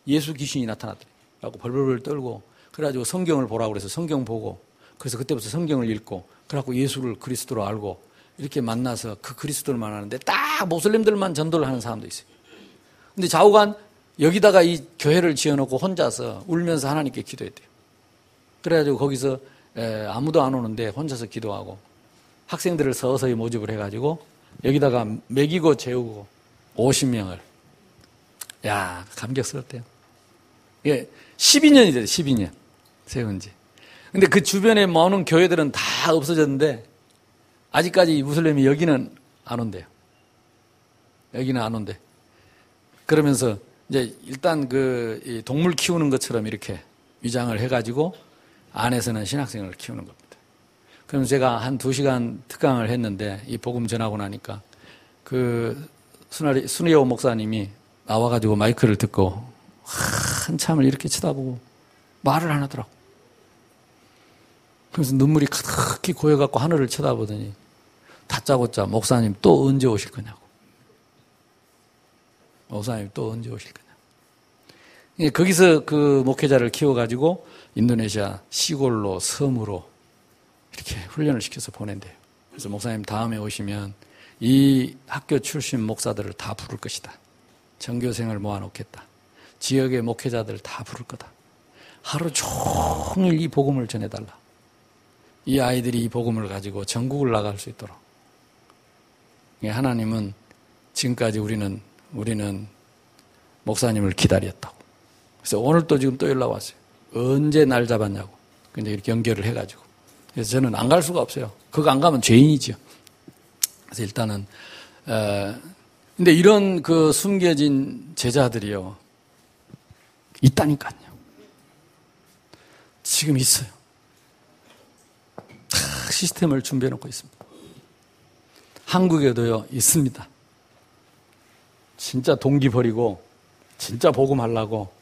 A: 예수 귀신이 나타났더라고. 벌벌벌 떨고 그래가지고 성경을 보라고 그래서 성경 보고 그래서 그때부터 성경을 읽고 그래갖고 예수를 그리스도로 알고 이렇게 만나서 그 그리스도를 만나는데 딱 모슬림들만 전도를 하는 사람도 있어요. 근데 좌우간 여기다가 이 교회를 지어놓고 혼자서 울면서 하나님께 기도했대요. 그래가지고 거기서 아무도 안 오는데 혼자서 기도하고 학생들을 서서히 모집을 해가지고 여기다가 먹이고 재우고 50명을. 야, 감격스럽대요. 예, 12년이 됐어요. 12년 세운 지. 근데 그 주변에 많은 교회들은 다 없어졌는데 아직까지 무슬림이 여기는 안 온대요. 여기는 안 온대. 그러면서 이제 일단 그 동물 키우는 것처럼 이렇게 위장을 해가지고 안에서는 신학생을 키우는 겁니다. 그럼 제가 한 2시간 특강을 했는데 이 복음 전하고 나니까 그 순이호 목사님이 나와가지고 마이크를 듣고 한참을 이렇게 쳐다보고 말을 안 하더라고. 그래서 눈물이 가득히 고여갖고 하늘을 쳐다보더니 다짜고짜 목사님 또 언제 오실 거냐고. 목사님 또 언제 오실 거냐고. 거기서 그 목회자를 키워가지고 인도네시아 시골로 섬으로 이렇게 훈련을 시켜서 보낸대요. 그래서 목사님 다음에 오시면 이 학교 출신 목사들을 다 부를 것이다. 전교생을 모아놓겠다. 지역의 목회자들을 다 부를 거다. 하루 종일 이 복음을 전해달라. 이 아이들이 이 복음을 가지고 전국을 나갈 수 있도록. 하나님은 지금까지 우리는 목사님을 기다렸다고. 그래서 오늘 또 지금 또 연락 왔어요. 언제 날 잡았냐고. 근데 이렇게 연결을 해가지고. 그래서 저는 안 갈 수가 없어요. 그거 안 가면 죄인이죠. 그래서 일단은, 근데 이런 그 숨겨진 제자들이요. 있다니까요. 지금 있어요. 다 시스템을 준비해 놓고 있습니다. 한국에도요, 있습니다. 진짜 동기 버리고, 진짜 복음하려고,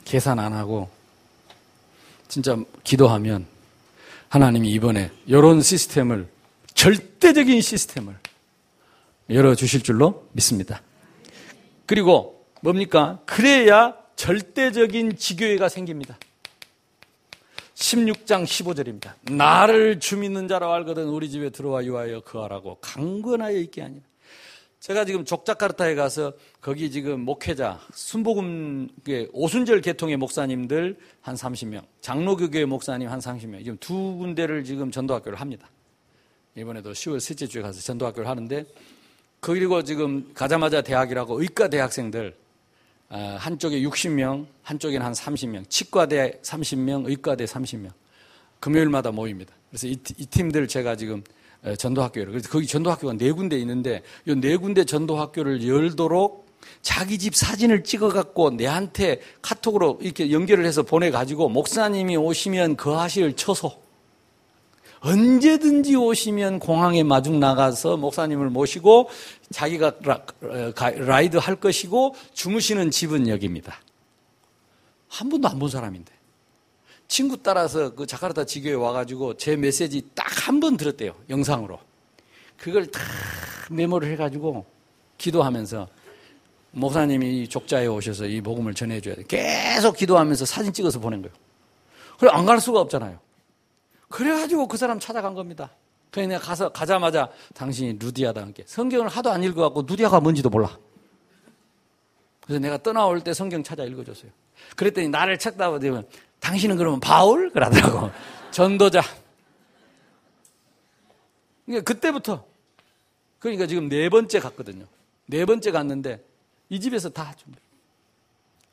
A: 계산 안 하고, 진짜 기도하면, 하나님이 이번에 이런 시스템을, 절대적인 시스템을 열어주실 줄로 믿습니다. 그리고 뭡니까? 그래야 절대적인 지교회가 생깁니다. 16장 15절입니다. 나를 주 믿는 자로 알거든 우리 집에 들어와 유하여 거하라고 강권하여 있게 아니라. 제가 지금 족자카르타에 가서 거기 지금 목회자, 순복음 오순절 계통의 목사님들 한 30명, 장로교계 목사님 한 30명, 지금 2군데를 지금 전도학교를 합니다. 이번에도 10월 셋째 주에 가서 전도학교를 하는데, 그리고 지금 가자마자 대학이라고 의과 대학생들, 한쪽에 60명, 한쪽에는 한 30명, 치과대 30명, 의과대 30명, 금요일마다 모입니다. 그래서 이 팀들 제가 지금 전도학교예요. 그래서 거기 전도학교가 4군데 있는데 이 4군데 전도학교를 열도록 자기 집 사진을 찍어갖고 내한테 카톡으로 이렇게 연결을 해서 보내가지고 목사님이 오시면 거하실 처소. 언제든지 오시면 공항에 마중 나가서 목사님을 모시고 자기가 라이드 할 것이고 주무시는 집은 여기입니다. 한 번도 안 본 사람인데. 친구 따라서 그 자카르타 지교에 와가지고 제 메시지 딱 한 번 들었대요. 영상으로. 그걸 다 메모를 해가지고 기도하면서 목사님이 족자에 오셔서 이 복음을 전해줘야 돼. 계속 기도하면서 사진 찍어서 보낸 거예요. 그래, 안 갈 수가 없잖아요. 그래가지고 그 사람 찾아간 겁니다. 그래서 내가 가자마자 당신이 루디아다 함께. 성경을 하도 안 읽어갖고 루디아가 뭔지도 몰라. 그래서 내가 떠나올 때 성경 찾아 읽어줬어요. 그랬더니 나를 찾다보면 당신은 그러면 바울? 그러더라고. 전도자. 그러니까 그때부터. 그러니까 지금 4번째 갔거든요. 4번째 갔는데 이 집에서 다 준비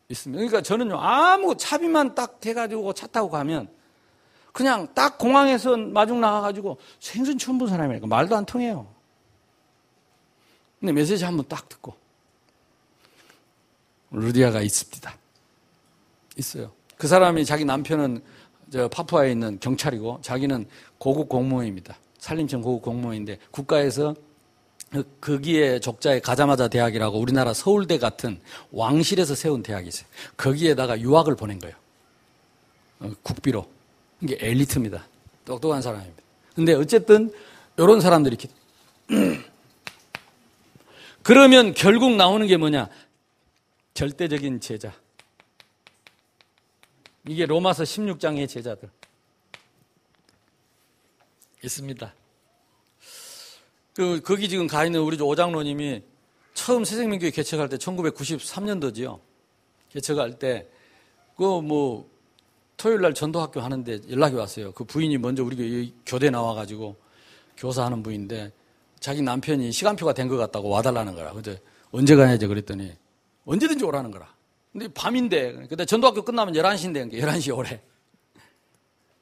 A: 있습니다. 그러니까 저는요, 아무 차비만 딱 해가지고 차 타고 가면 그냥 딱 공항에서 마중 나가가지고 생선 처음 본 사람이니까 말도 안 통해요. 근데 메시지 한번 딱 듣고 루디아가 있습니다. 있어요. 그 사람이 자기 남편은 저 파푸아에 있는 경찰이고 자기는 고급 공무원입니다. 산림청 고급 공무원인데 국가에서 거기에 족자에 가자마자 대학이라고 우리나라 서울대 같은 왕실에서 세운 대학이 있어요. 거기에다가 유학을 보낸 거예요. 국비로. 이게 엘리트입니다. 똑똑한 사람입니다. 근데 어쨌든 이런 사람들이 그러면 결국 나오는 게 뭐냐? 절대적인 제자. 이게 로마서 16장의 제자들. 있습니다. 거기 지금 가 있는 우리 오장로님이 처음 새생명교회 개척할 때 1993년도지요. 개척할 때, 토요일 날 전도학교 하는데 연락이 왔어요. 그 부인이 먼저 우리 교대 나와가지고 교사하는 분인데 자기 남편이 시간표가 된 것 같다고 와달라는 거라. 그래서 언제 가야지 그랬더니 언제든지 오라는 거라. 근데 밤인데, 근데 전도학교 끝나면 11시인데, 11시에 오래.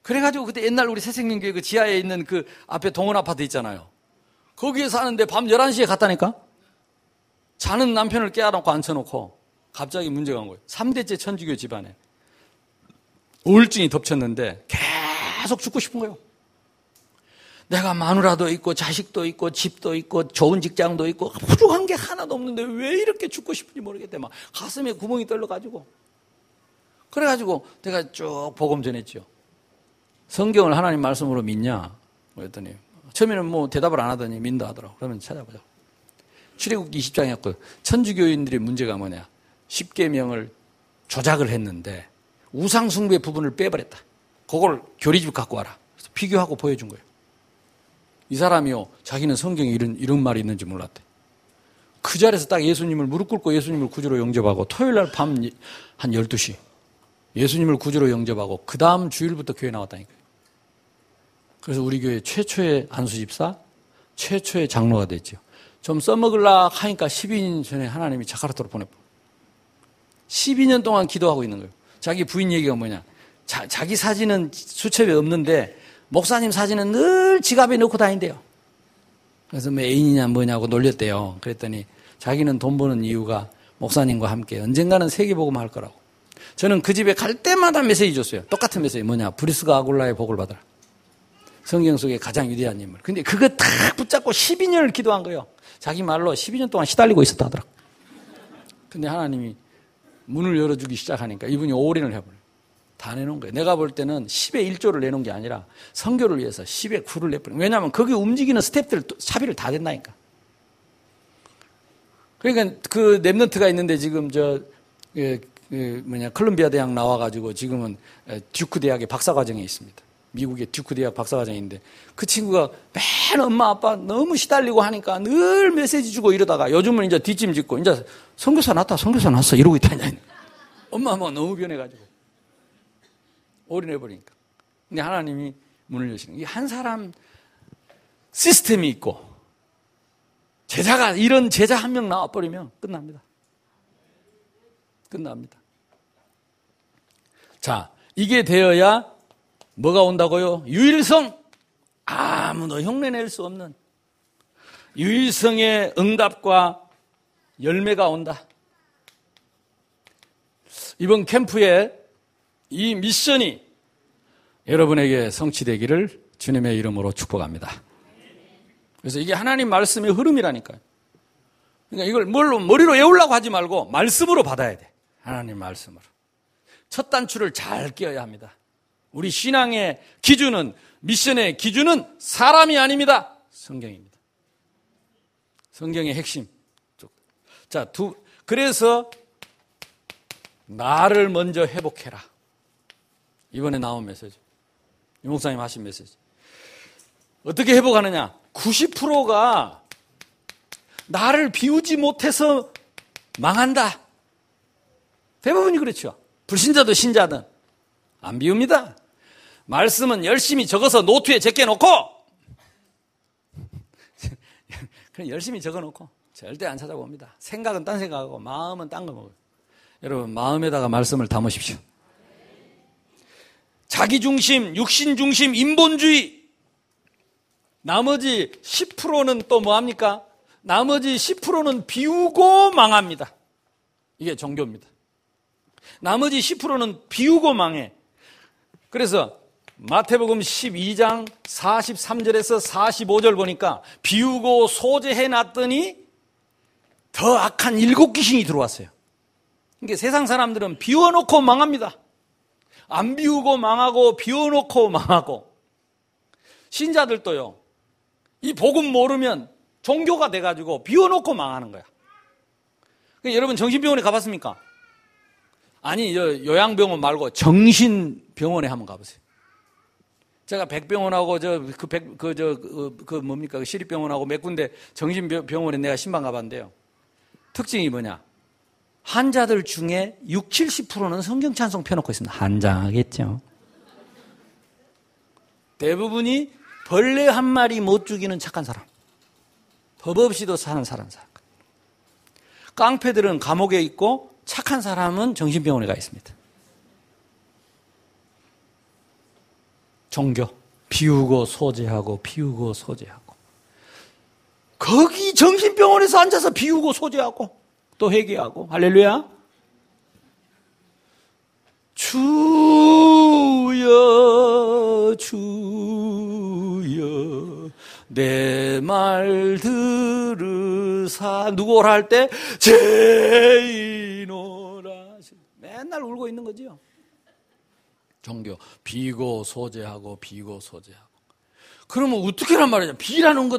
A: 그래가지고 그때 옛날 우리 새생명교회 그 지하에 있는 그 앞에 동원 아파트 있잖아요. 거기에 사는데 밤 11시에 갔다니까? 자는 남편을 깨워놓고 앉혀놓고 갑자기 문제가 온 거예요. 3대째 천주교 집안에. 우울증이 덮쳤는데 계속 죽고 싶은 거예요. 내가 마누라도 있고 자식도 있고 집도 있고 좋은 직장도 있고 부족한 게 하나도 없는데 왜 이렇게 죽고 싶은지 모르겠대. 막 가슴에 구멍이 뚫려가지고. 그래가지고 내가 쭉 복음 전했죠. 성경을 하나님 말씀으로 믿냐? 그랬더니 처음에는 대답을 안 하더니 믿는다 하더라고. 그러면 찾아보자. 출애굽기 20장이었고 천주교인들의 문제가 뭐냐? 10계명을 조작을 했는데 우상숭배 부분을 빼버렸다. 그걸 교리집 갖고 와라. 그래서 비교하고 보여준 거예요. 이 사람이요, 자기는 성경에 이런 말이 있는지 몰랐대. 그 자리에서 딱 예수님을 무릎 꿇고 예수님을 구주로 영접하고 토요일 날 밤 한 12시 예수님을 구주로 영접하고 그 다음 주일부터 교회 나왔다니까요. 그래서 우리 교회 최초의 안수집사, 최초의 장로가 됐죠. 좀 써먹으려 하니까 12년 전에 하나님이 자카르타로 보내버려. 12년 동안 기도하고 있는 거예요. 자기 부인 얘기가 뭐냐. 자기 사진은 수첩에 없는데 목사님 사진은 늘 지갑에 넣고 다닌대요. 그래서 뭐 애인이냐 뭐냐고 놀렸대요. 그랬더니 자기는 돈 버는 이유가 목사님과 함께 언젠가는 세계복음 할 거라고. 저는 그 집에 갈 때마다 메시지 줬어요. 똑같은 메시지 뭐냐. 브리스가 아굴라의 복을 받아라. 성경 속에 가장 위대한 인물. 근데 그거 딱 붙잡고 12년을 기도한 거예요. 자기 말로 12년 동안 시달리고 있었다 하더라고. 근데 하나님이 문을 열어주기 시작하니까 이분이 올인을 해버려요. 다 내놓은 거예요. 내가 볼 때는 10의 1조를 내놓은 게 아니라 선교를 위해서 10의 9를 내버려요. 왜냐하면 거기 움직이는 스텝들 차비를 다 댄다니까. 그러니까 그 랩넌트가 있는데 지금 콜롬비아 대학 나와가지고 지금은 듀크 대학의 박사과정에 있습니다. 미국의 듀크 대학 박사과정인데 그 친구가 맨 엄마 아빠 너무 시달리고 하니까 늘 메시지 주고 이러다가 요즘은 이제 뒷짐 짓고 이제 선교사 났어 이러고 있다냐. 엄마 너무 변해가지고 올인해버리니까. 근데 하나님이 문을 여시는 이 한 사람 시스템이 있고 이런 제자 한 명 나와버리면 끝납니다. 자, 이게 되어야 뭐가 온다고요? 유일성. 아무도 흉내낼 수 없는 유일성의 응답과 열매가 온다. 이번 캠프에 이 미션이 여러분에게 성취되기를 주님의 이름으로 축복합니다. 그래서 이게 하나님 말씀의 흐름이라니까요. 그러니까 이걸 머리로 외우려고 하지 말고 말씀으로 받아야 돼. 하나님 말씀으로. 첫 단추를 잘 끼워야 합니다. 우리 신앙의 기준은, 미션의 기준은 사람이 아닙니다. 성경입니다. 성경의 핵심. 자, 그래서 나를 먼저 회복해라. 이번에 나온 메시지. 유 목사님 하신 메시지. 어떻게 회복하느냐? 90%가 나를 비우지 못해서 망한다. 대부분이 그렇죠. 불신자도 신자든 안 비웁니다. 말씀은 열심히 적어서 노트에 제껴놓고 그냥 열심히 적어놓고 절대 안 찾아봅니다. 생각은 딴 생각하고 마음은 딴 거 먹어요. 여러분 마음에다가 말씀을 담으십시오. 자기중심, 육신중심, 인본주의. 나머지 10%는 또 뭐합니까? 나머지 10%는 비우고 망합니다. 이게 종교입니다. 나머지 10%는 비우고 망해. 그래서 마태복음 12장 43절에서 45절 보니까 비우고 소재해놨더니 더 악한 7귀신이 들어왔어요. 그러니까 세상 사람들은 비워놓고 망합니다. 안 비우고 망하고 비워놓고 망하고. 신자들도요. 이 복음 모르면 종교가 돼가지고 비워놓고 망하는 거야. 그러니까 여러분 정신병원에 가봤습니까? 아니 요양병원 말고 정신병원에 한번 가보세요. 제가 백병원하고 뭡니까 시립병원하고 몇 군데 정신병원에 내가 신방 가봤는데요. 특징이 뭐냐? 환자들 중에 60-70%는 성경 찬송 펴놓고 있습니다. 한장하겠죠. 대부분이 벌레 한 마리 못 죽이는 착한 사람. 법 없이도 사는 사람. 깡패들은 감옥에 있고 착한 사람은 정신병원에 가 있습니다. 종교. 비우고 소재하고 비우고 소재하고. 거기 정신병원에서 앉아서 비우고 소재하고 또 회개하고. 할렐루야. 주여 주여 내 말 들으사. 누구 오라 할 때 죄인오라. 맨날 울고 있는 거지요. 종교 비고 소재하고 비고 소재하고. 그러면 어떻게 하란 말이냐? 비우라는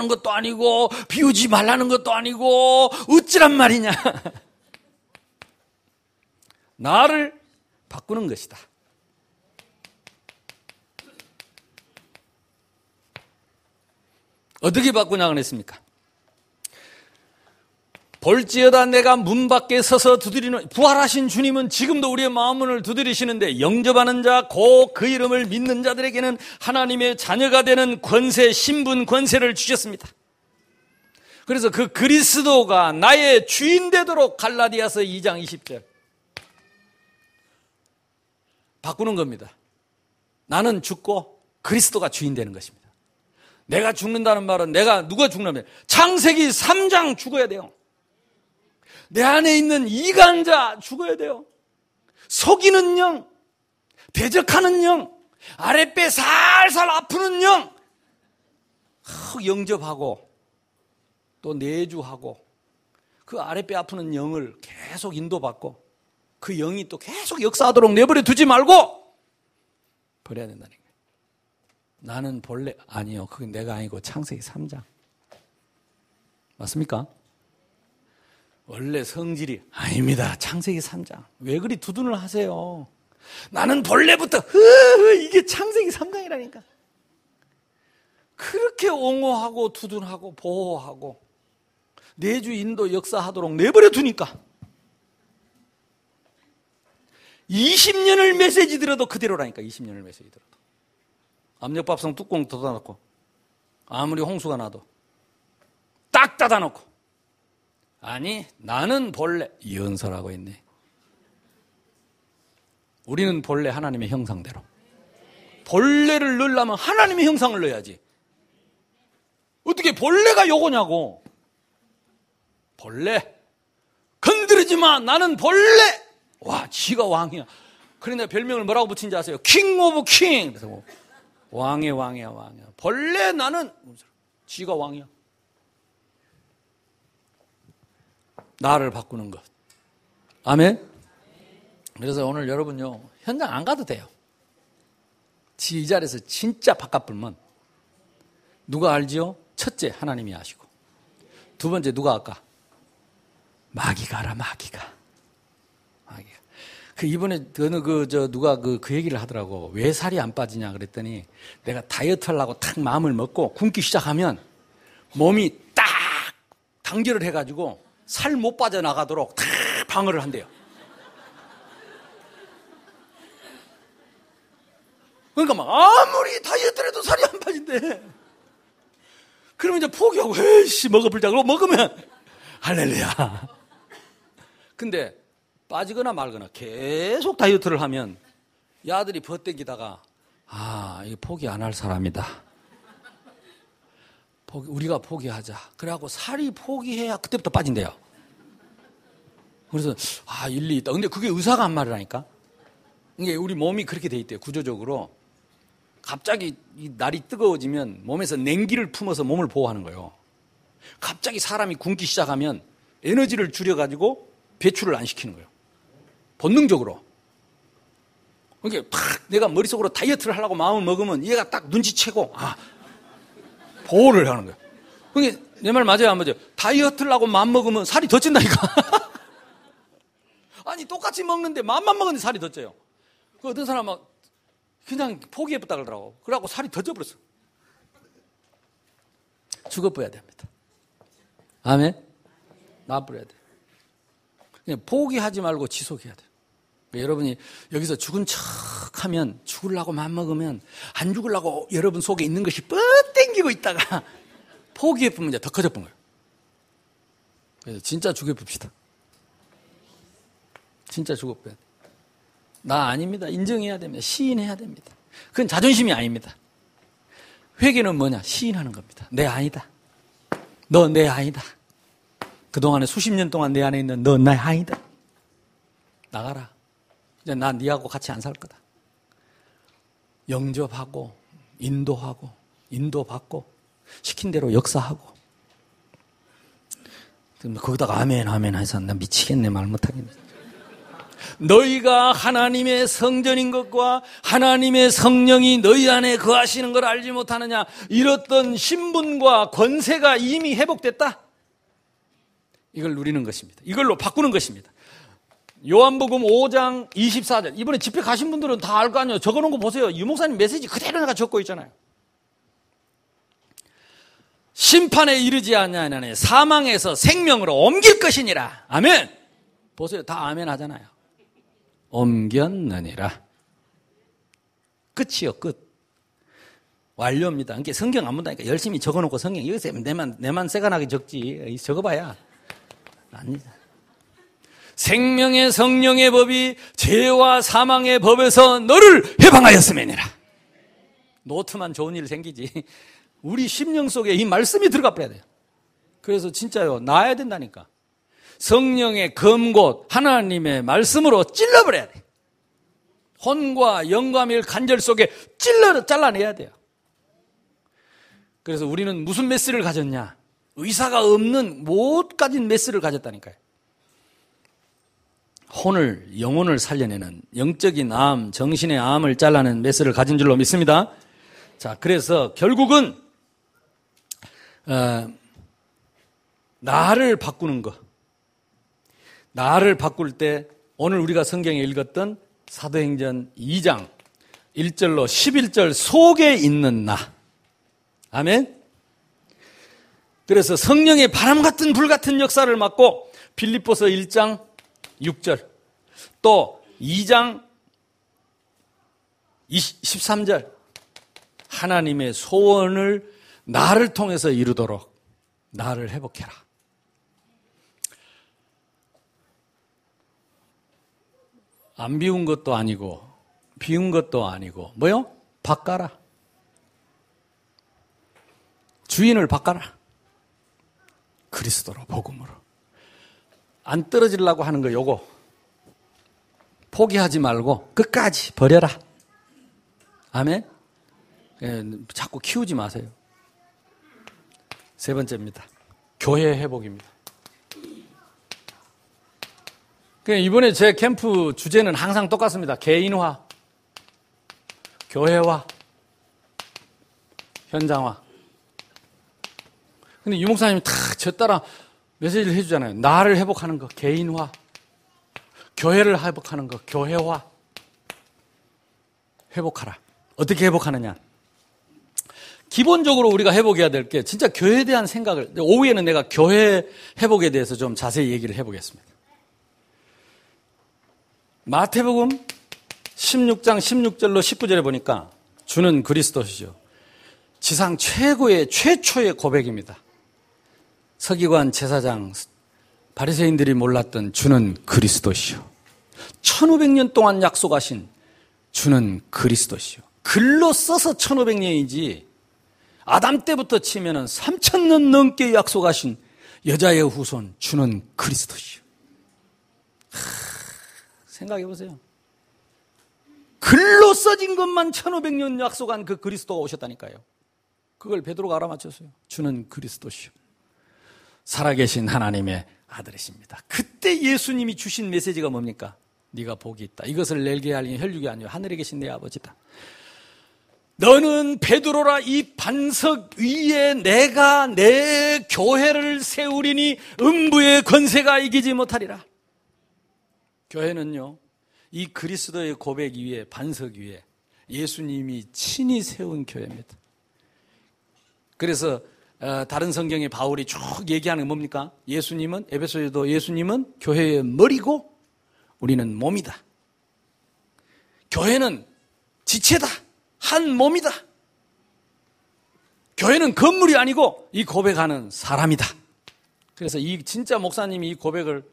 A: 것도 아니고 비우지 말라는 것도 아니고 어찌란 말이냐? 나를 바꾸는 것이다. 어떻게 바꾸냐 그랬습니까? 볼지어다 내가 문 밖에 서서 두드리는. 부활하신 주님은 지금도 우리의 마음문을 두드리시는데 영접하는 자, 곧 그 이름을 믿는 자들에게는 하나님의 자녀가 되는 권세, 신분 권세를 주셨습니다. 그래서 그 그리스도가 나의 주인 되도록 갈라디아서 2장 20절 바꾸는 겁니다. 나는 죽고 그리스도가 주인 되는 것입니다. 내가 죽는다는 말은 누가 죽냐면 창세기 3장 죽어야 돼요. 내 안에 있는 이간자 죽어야 돼요. 속이는 영, 대적하는 영, 아랫배 살살 아프는 영, 영접하고 또 내주하고 그 아랫배 아프는 영을 계속 인도받고 그 영이 또 계속 역사하도록 내버려 두지 말고 버려야 된다는 거예요. 나는 본래 아니요. 그건 내가 아니고 창세기 3장. 맞습니까? 원래 성질이 아닙니다. 창세기 3장. 왜 그리 두둔을 하세요? 나는 본래부터 이게 창세기 3장이라니까. 그렇게 옹호하고 두둔하고 보호하고 내주 인도 역사하도록 내버려 두니까 20년을 메시지 들어도 그대로라니까. 20년을 메시지 들어도. 압력밥솥 뚜껑 닫아놓고 아무리 홍수가 나도 딱 닫아놓고 아니 나는 본래 연설하고 있네. 우리는 본래 하나님의 형상대로 벌레를 넣으려면 하나님의 형상을 넣어야지. 어떻게 벌레가 요거냐고. 벌레. 건드리지 마. 나는 벌레. 와, 지가 왕이야. 그래 내가 별명을 뭐라고 붙인지 아세요? 킹 오브 킹. 그래서 뭐, 왕이야. 벌레 나는 지가 왕이야. 나를 바꾸는 것. 아멘. 그래서 오늘 여러분요, 현장 안 가도 돼요. 이 자리에서 진짜 바깥 불면 누가 알지요? 첫째 하나님이 아시고, 두 번째 누가 할까? 마귀가 알아. 마귀가. 그 이번에 누가 그 얘기를 하더라고. 왜 살이 안 빠지냐 그랬더니, 내가 다이어트 하려고 탁 마음을 먹고 굶기 시작하면 몸이 딱 단결을 해가지고 살 못 빠져나가도록 탁 방어를 한대요. 그러니까 막 아무리 다이어트를 해도 살이 안 빠진대. 그러면 이제 포기하고 에이씨 먹어보자. 그러고 먹으면 할렐루야. 근데 빠지거나 말거나 계속 다이어트를 하면 야들이 버땡기다가 이거 포기 안 할 사람이다. 우리가 포기하자. 그래갖고 살이 포기해야 그때부터 빠진대요. 그래서 일리 있다. 근데 그게 의사가 한 말이라니까. 이게 우리 몸이 그렇게 돼 있대요. 구조적으로. 갑자기 이 날이 뜨거워지면 몸에서 냉기를 품어서 몸을 보호하는 거예요. 갑자기 사람이 굶기 시작하면 에너지를 줄여가지고 배출을 안 시키는 거예요. 본능적으로. 그러니까 탁 내가 머릿속으로 다이어트를 하려고 마음을 먹으면 얘가 딱 눈치채고 보호를 하는 거예요. 그러니까 내 말 맞아요, 안 맞아요? 다이어트를 하고 마음 먹으면 살이 더 찐다니까. 아니 똑같이 먹는데 마음만 먹었는데 살이 더 쪄요. 그 어떤 사람은 그냥 포기해봤다 그러더라고. 그래갖고 살이 더 쪄버렸어. 죽어버려야 됩니다. 아멘? 나버려야 돼. 그냥 포기하지 말고 지속해야 돼. 여러분이 여기서 죽은 척 하면, 죽으려고 맘먹으면 안 죽으려고 여러분 속에 있는 것이 뻗땡기고 있다가 포기해보면 이제 더 커져본 거예요. 그래서 진짜 죽여봅시다. 진짜 죽어봐야 돼. 나 아닙니다. 인정해야 됩니다. 시인해야 됩니다. 그건 자존심이 아닙니다. 회개는 뭐냐? 시인하는 겁니다. 내 아니다. 너 내 아니다. 그동안에 수십 년 동안 내 안에 있는 너 내 아니다. 나가라. 이제 나 니하고 같이 안 살 거다. 영접하고 인도하고 인도받고 시킨 대로 역사하고. 거기다가 아멘 해서 나 미치겠네. 말 못하겠네. 너희가 하나님의 성전인 것과 하나님의 성령이 너희 안에 거하시는 걸 알지 못하느냐. 이렇던 신분과 권세가 이미 회복됐다. 이걸 누리는 것입니다. 이걸로 바꾸는 것입니다. 요한복음 5장 24절. 이번에 집회 가신 분들은 다 알 거 아니에요. 적어놓은 거 보세요. 유 목사님 메시지 그대로 내가 적고 있잖아요. 심판에 이르지 아니하나니 사망에서 생명으로 옮길 것이니라. 아멘. 보세요. 다 아멘 하잖아요. 옮겼느니라. 끝이요, 끝. 완료입니다. 그러니까 성경 안 본다니까 열심히 적어놓고 성경 여기서 내만 새가나게 적지. 적어봐야 아니다. 생명의 성령의 법이 죄와 사망의 법에서 너를 해방하였음이니라. 노트만 좋은 일 생기지. 우리 심령 속에 이 말씀이 들어가 버려야 돼요. 그래서 진짜요, 나아야 된다니까. 성령의 검곳 하나님의 말씀으로 찔러버려야 돼. 혼과 영과 간절 속에 잘라내야 돼요. 그래서 우리는 무슨 메시를 가졌냐? 의사가 없는 못 가진 메시를 가졌다니까요. 영혼을 살려내는 영적인 암, 정신의 암을 잘라낸 메시를 가진 줄로 믿습니다. 자, 그래서 결국은 나를 바꾸는 것. 나를 바꿀 때 오늘 우리가 성경에 읽었던 사도행전 2장 1절로 11절 속에 있는 나. 아멘. 그래서 성령의 바람 같은 불 같은 역사를 맡고 빌립보서 1장 6절 또 2장 13절 하나님의 소원을 나를 통해서 이루도록 나를 회복해라. 안 비운 것도 아니고 비운 것도 아니고 뭐요? 바꿔라. 주인을 바꿔라. 그리스도로, 복음으로. 안 떨어지려고 하는 거 요거. 포기하지 말고 끝까지 버려라. 아멘? 예, 자꾸 키우지 마세요. 세 번째입니다. 교회 회복입니다. 이번에 제 캠프 주제는 항상 똑같습니다. 개인화, 교회화, 현장화. 근데 유 목사님이 다 저 따라 메시지를 해주잖아요. 나를 회복하는 거, 개인화. 교회를 회복하는 거, 교회화. 회복하라. 어떻게 회복하느냐? 기본적으로 우리가 회복해야 될 게 진짜 교회에 대한 생각을, 오후에는 내가 교회 회복에 대해서 좀 자세히 얘기를 해보겠습니다. 마태복음 16장 16절로 19절에 보니까 주는 그리스도시죠. 지상 최초의 고백입니다. 서기관, 제사장, 바리새인들이 몰랐던 주는 그리스도시요. 1500년 동안 약속하신 주는 그리스도시요. 글로 써서 1500년이지 아담 때부터 치면은 3000년 넘게 약속하신 여자의 후손 주는 그리스도시요. 생각해 보세요. 글로 써진 것만 1500년 약속한 그 그리스도가 오셨다니까요. 그걸 베드로가 알아맞혔어요. 주는 그리스도시요. 살아계신 하나님의 아들이십니다. 그때 예수님이 주신 메시지가 뭡니까? 네가 복이 있다. 이것을 내게 알린 혈육이 아니요 하늘에 계신 내 아버지다. 너는 베드로라 이 반석 위에 내가 내 교회를 세우리니 음부의 권세가 이기지 못하리라. 교회는요, 이 그리스도의 고백 위에, 반석 위에 예수님이 친히 세운 교회입니다. 그래서 다른 성경에 바울이 쭉 얘기하는 게 뭡니까? 예수님은, 에베소에도 예수님은 교회의 머리고 우리는 몸이다. 교회는 지체다. 한 몸이다. 교회는 건물이 아니고 이 고백하는 사람이다. 그래서 이 진짜 목사님이 이 고백을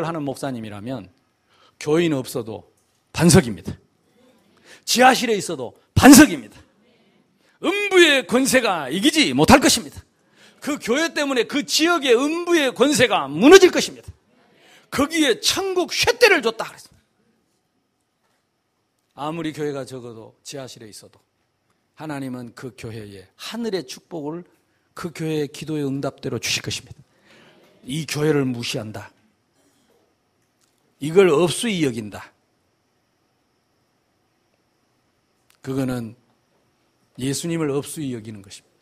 A: 하는 목사님이라면 교인 없어도 반석입니다. 지하실에 있어도 반석입니다. 음부의 권세가 이기지 못할 것입니다. 그 교회 때문에 그 지역의 음부의 권세가 무너질 것입니다. 거기에 천국 쇳대를 줬다 그랬습니다. 아무리 교회가 적어도 지하실에 있어도 하나님은 그 교회에 하늘의 축복을 그 교회의 기도의 응답대로 주실 것입니다. 이 교회를 무시한다. 이걸 업수히 여긴다. 그거는 예수님을 업수히 여기는 것입니다.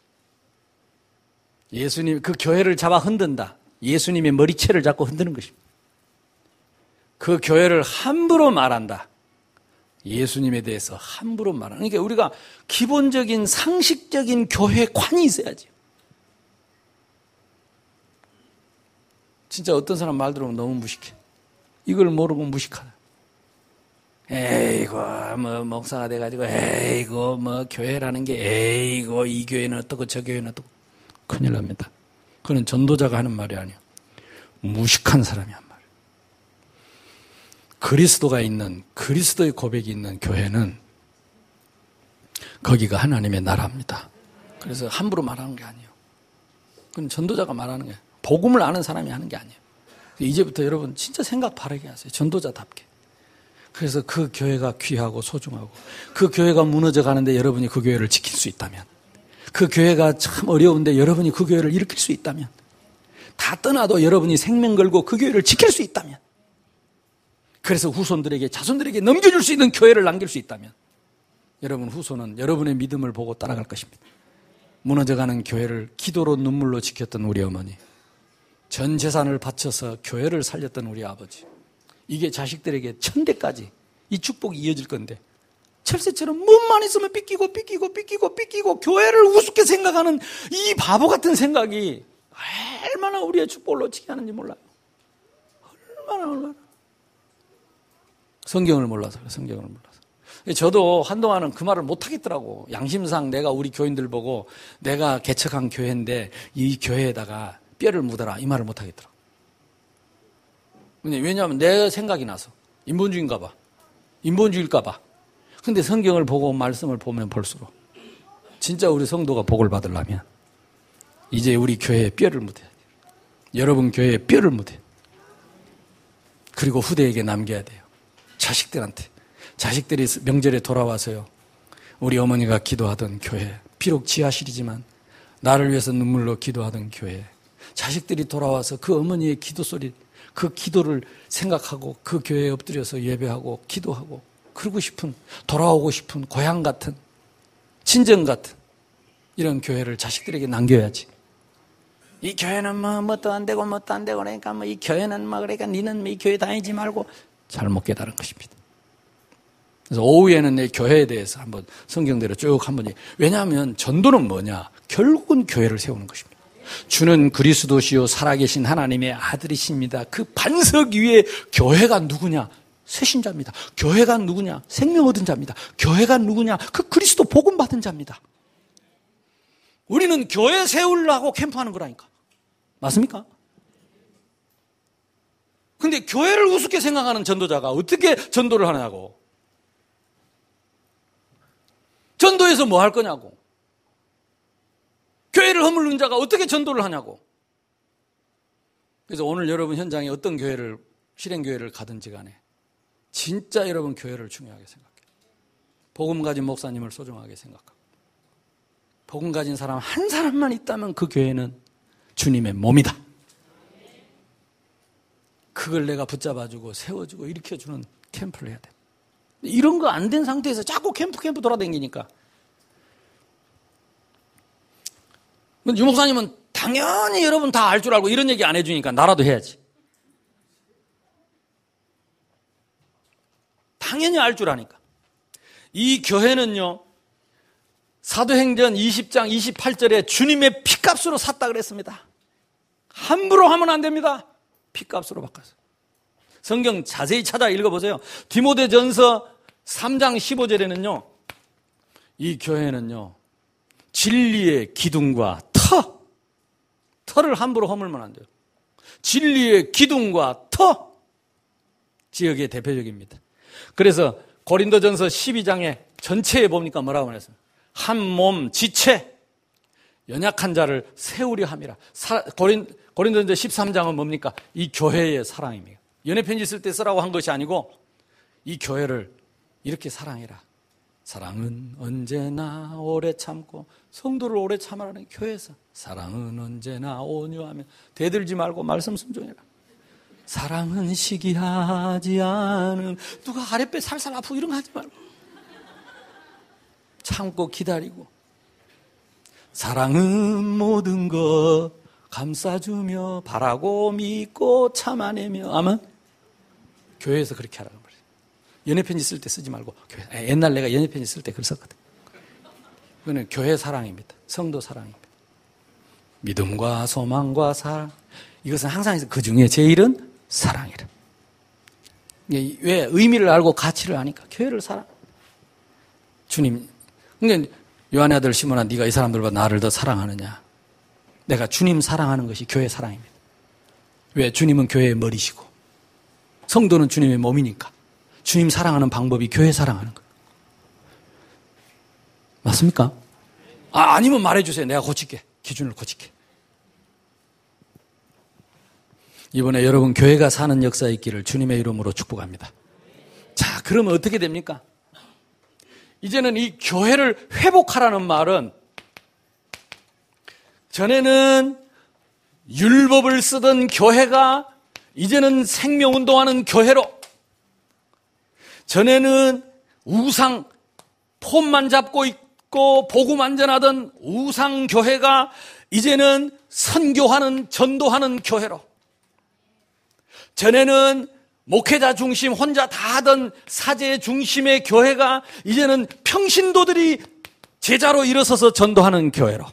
A: 예수님, 그 교회를 잡아 흔든다. 예수님의 머리채를 잡고 흔드는 것입니다. 그 교회를 함부로 말한다. 예수님에 대해서 함부로 말하는. 그러니까 우리가 기본적인 상식적인 교회관이 있어야지. 진짜 어떤 사람 말 들으면 너무 무식해. 이걸 모르고 무식하다. 에이고, 목사가 돼가지고, 에이고, 교회라는 게, 에이고, 이 교회는 어떻고, 저 교회는 어떻고. 큰일 납니다. 그건 전도자가 하는 말이 아니에요. 무식한 사람이 한 말이에요. 그리스도가 있는, 그리스도의 고백이 있는 교회는 거기가 하나님의 나라입니다. 그래서 함부로 말하는 게 아니에요. 그건 전도자가 말하는 거예요. 복음을 아는 사람이 하는 게 아니에요. 이제부터 여러분 진짜 생각 바르게 하세요. 전도자답게. 그래서 그 교회가 귀하고 소중하고 그 교회가 무너져 가는데 여러분이 그 교회를 지킬 수 있다면, 그 교회가 참 어려운데 여러분이 그 교회를 일으킬 수 있다면, 다 떠나도 여러분이 생명 걸고 그 교회를 지킬 수 있다면, 그래서 후손들에게, 자손들에게 넘겨줄 수 있는 교회를 남길 수 있다면 여러분 후손은 여러분의 믿음을 보고 따라갈 것입니다. 무너져가는 교회를 기도로 눈물로 지켰던 우리 어머니, 전 재산을 바쳐서 교회를 살렸던 우리 아버지, 이게 자식들에게 천대까지 이 축복이 이어질 건데 철새처럼 몸만 있으면 삐끼고 교회를 우습게 생각하는 이 바보 같은 생각이 얼마나 우리의 축복을 놓치게 하는지 몰라요. 얼마나. 성경을 몰라서. 저도 한동안은 그 말을 못하겠더라고. 양심상 내가 우리 교인들 보고 내가 개척한 교회인데 이 교회에다가 뼈를 묻어라, 이 말을 못하겠더라고. 왜냐하면 내 생각이 나서 인본주의일까 봐. 근데 성경을 보고 말씀을 보면 볼수록 진짜 우리 성도가 복을 받으려면 이제 우리 교회에 뼈를 묻어야 돼요. 여러분 교회에 뼈를 묻어요. 그리고 후대에게 남겨야 돼요. 자식들한테. 자식들이 명절에 돌아와서요. 우리 어머니가 기도하던 교회, 비록 지하실이지만 나를 위해서 눈물로 기도하던 교회, 자식들이 돌아와서 그 어머니의 기도 소리, 그 기도를 생각하고 그 교회에 엎드려서 예배하고 기도하고 그러고 싶은, 돌아오고 싶은 고향 같은, 친정 같은 이런 교회를 자식들에게 남겨야지. 이 교회는 뭣도 안 되고 그러니까 이 교회는 그러니까 니는 이 교회 다니지 말고 잘못 깨달은 것입니다. 그래서 오후에는 내 교회에 대해서 한번 성경대로 쭉 한번, 왜냐하면 전도는 뭐냐? 결국은 교회를 세우는 것입니다. 주는 그리스도시요 살아계신 하나님의 아들이십니다. 그 반석 위에 교회가 누구냐? 새신자입니다. 교회가 누구냐? 생명 얻은 자입니다. 교회가 누구냐? 그 그리스도 복음 받은 자입니다. 우리는 교회 세우려고 캠프하는 거라니까. 맞습니까? 근데 교회를 우습게 생각하는 전도자가 어떻게 전도를 하냐고. 전도해서 뭐 할 거냐고. 교회를 허물는 자가 어떻게 전도를 하냐고. 그래서 오늘 여러분 현장에 어떤 교회를, 실행교회를 가든지 간에 진짜 여러분 교회를 중요하게 생각해요. 복음 가진 목사님을 소중하게 생각하고, 복음 가진 사람 한 사람만 있다면 그 교회는 주님의 몸이다. 그걸 내가 붙잡아주고 세워주고 일으켜주는 캠프를 해야 돼. 이런 거 안 된 상태에서 자꾸 캠프 돌아다니니까. 유 목사님은 당연히 여러분 다 알 줄 알고 이런 얘기 안 해주니까 나라도 해야지. 당연히 알 줄 아니까. 이 교회는요, 사도행전 20장 28절에 주님의 피값으로 샀다 그랬습니다. 함부로 하면 안 됩니다. 피값으로 바꿔서. 성경 자세히 찾아 읽어보세요. 디모데전서 3장 15절에는요, 이 교회는요, 진리의 기둥과 터를 함부로 허물면 안 돼요. 진리의 기둥과 터, 지역의 대표적입니다. 그래서 고린도전서 12장에 전체에 보니까 뭐라고 말했어요? 한 몸 지체, 연약한 자를 세우려 함이라. 고린도전서 13장은 뭡니까? 이 교회의 사랑입니다. 연애편지 쓸 때 쓰라고 한 것이 아니고 이 교회를 이렇게 사랑해라. 사랑은 언제나 오래 참고, 성도를 오래 참으라는 교회에서 사랑은 언제나 온유하며, 대들지 말고 말씀 순종해라. 사랑은 시기하지 않음. 누가 아랫배 살살 아프고 이런 거 하지 말고 참고 기다리고, 사랑은 모든 것 감싸주며 바라고 믿고 참아내며. 아멘. 교회에서 그렇게 하라는 말이에요. 연애편지 쓸 때 쓰지 말고 교회. 옛날 내가 연애편지 쓸 때 그걸 썼거든. 그거는 교회 사랑입니다. 성도 사랑입니다. 믿음과 소망과 사랑, 이것은 항상 그 중에 제일은 사랑이라. 왜? 의미를 알고 가치를 아니까. 교회를 사랑. 주님, 그러니까 요한의 아들 시몬아, 네가 이 사람들보다 나를 더 사랑하느냐? 내가 주님 사랑하는 것이 교회 사랑입니다. 왜? 주님은 교회의 머리시고 성도는 주님의 몸이니까. 주님 사랑하는 방법이 교회 사랑하는 거예요. 맞습니까? 아니면 말해주세요. 내가 고칠게. 기준을 고칠게. 이번에 여러분 교회가 사는 역사 있기를 주님의 이름으로 축복합니다. 자, 그러면 어떻게 됩니까? 이제는 이 교회를 회복하라는 말은, 전에는 율법을 쓰던 교회가 이제는 생명운동하는 교회로, 전에는 우상, 폼만 잡고 있고 복음 안전하던 우상 교회가 이제는 선교하는, 전도하는 교회로, 전에는 목회자 중심, 혼자 다 하던 사제 중심의 교회가 이제는 평신도들이 제자로 일어서서 전도하는 교회로,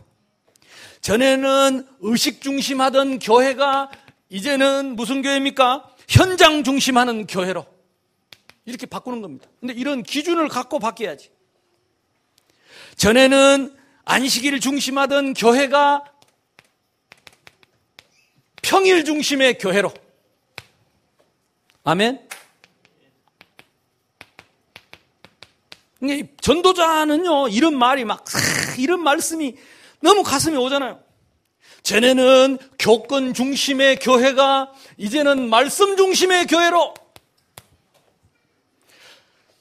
A: 전에는 의식 중심하던 교회가 이제는 무슨 교회입니까? 현장 중심하는 교회로 이렇게 바꾸는 겁니다. 근데 이런 기준을 갖고 바뀌어야지. 전에는 안식일 중심하던 교회가 평일 중심의 교회로. 아멘. 전도자는요, 이런 말이 이런 말씀이 너무 가슴에 오잖아요. 전에는 교권 중심의 교회가 이제는 말씀 중심의 교회로,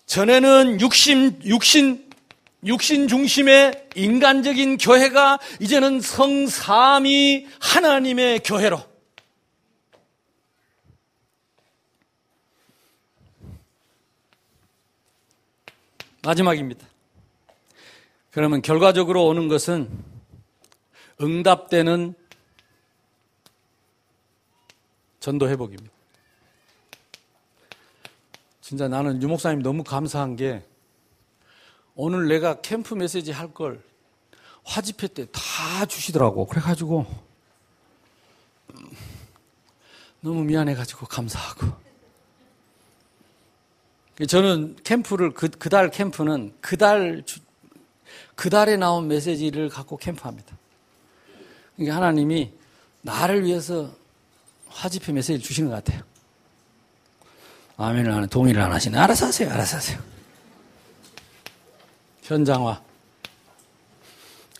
A: 전에는 육신 중심의 인간적인 교회가 이제는 성삼위 하나님의 교회로. 마지막입니다. 그러면 결과적으로 오는 것은 응답되는 전도 회복입니다. 진짜 나는 유 목사님 너무 감사한 게 오늘 내가 캠프 메시지 할 걸 화집회 때 다 주시더라고. 그래가지고 너무 미안해가지고 감사하고. 저는 캠프를 그달 캠프는 그달에 나온 메시지를 갖고 캠프합니다. 그러니까 하나님이 나를 위해서 화집회 메시지를 주시는 것 같아요. 아멘을 안 해, 동의를 안 하시네. 알아서 하세요. 현장화.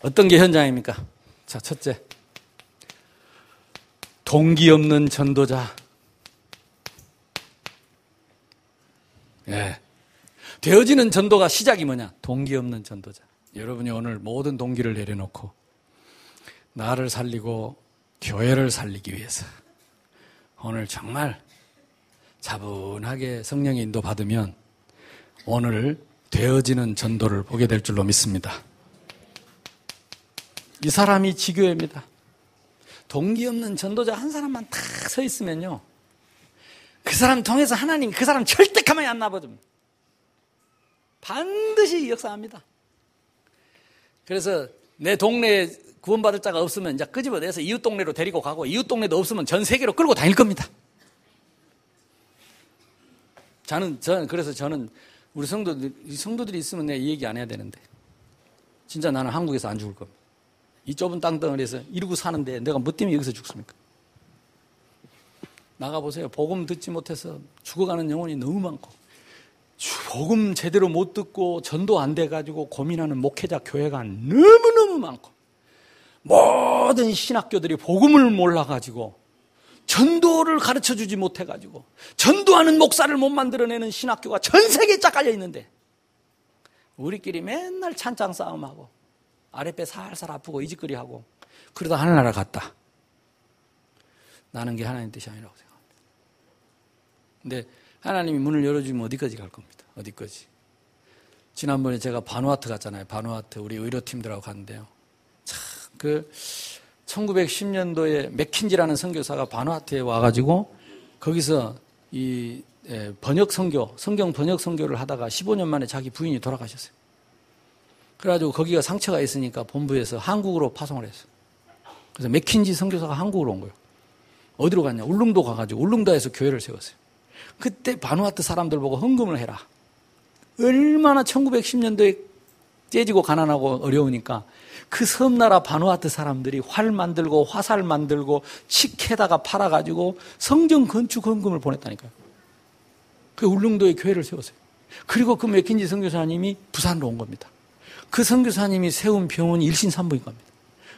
A: 어떤 게 현장입니까? 자, 첫째. 동기 없는 전도자. 예. 되어지는 전도가 시작이 뭐냐? 동기 없는 전도자. 여러분이 오늘 모든 동기를 내려놓고 나를 살리고 교회를 살리기 위해서 오늘 정말 차분하게 성령의 인도 받으면 오늘 되어지는 전도를 보게 될 줄로 믿습니다. 이 사람이 지교회입니다. 동기 없는 전도자 한 사람만 딱 서 있으면요, 그 사람 통해서 하나님 그 사람 절대 가만히 안 놔버립니다. 반드시 역사합니다. 그래서 내 동네에 구원받을 자가 없으면 이제 끄집어내서 이웃 동네로 데리고 가고, 이웃 동네도 없으면 전 세계로 끌고 다닐 겁니다. 그래서 저는 우리 성도들이 있으면 내가 이 얘기 안 해야 되는데, 진짜 나는 한국에서 안 죽을 겁니다. 이 좁은 땅덩어리에서 이러고 사는데 내가 뭐 때문에 여기서 죽습니까? 나가보세요. 복음 듣지 못해서 죽어가는 영혼이 너무 많고, 복음 제대로 못 듣고 전도 안 돼가지고 고민하는 목회자 교회가 너무너무 많고, 모든 신학교들이 복음을 몰라가지고 전도를 가르쳐주지 못해가지고 전도하는 목사를 못 만들어내는 신학교가 전 세계에 쫙 깔려 있는데, 우리끼리 맨날 찬장 싸움하고 아랫배 살살 아프고 이짓거리하고 그러다 하늘나라 갔다. 나는 게 하나님 뜻이 아니라고 생각합니다. 근데 하나님이 문을 열어주면 어디까지 갈 겁니다. 어디까지. 지난번에 제가 바누아투 갔잖아요. 바누아투 우리 의료팀들하고 갔는데요. 참 1910년도에 맥킨지라는 선교사가 바누아투에 와가지고 거기서 이 번역 선교, 성경 번역 선교를 하다가 15년 만에 자기 부인이 돌아가셨어요. 그래가지고 거기가 상처가 있으니까 본부에서 한국으로 파송을 했어요. 그래서 맥킨지 선교사가 한국으로 온 거예요. 어디로 갔냐? 울릉도 가가지고 울릉도에서 교회를 세웠어요. 그때 바누아투 사람들 보고 헌금을 해라. 얼마나 1910년도에 째지고 가난하고 어려우니까 그 섬나라 바누아투 사람들이 활 만들고 화살 만들고 칡에다가 팔아가지고 성전 건축 헌금을 보냈다니까요. 그 울릉도에 교회를 세웠어요. 그리고 그 맥킨지 선교사님이 부산으로 온 겁니다. 그 선교사님이 세운 병원이 일신산부인 겁니다.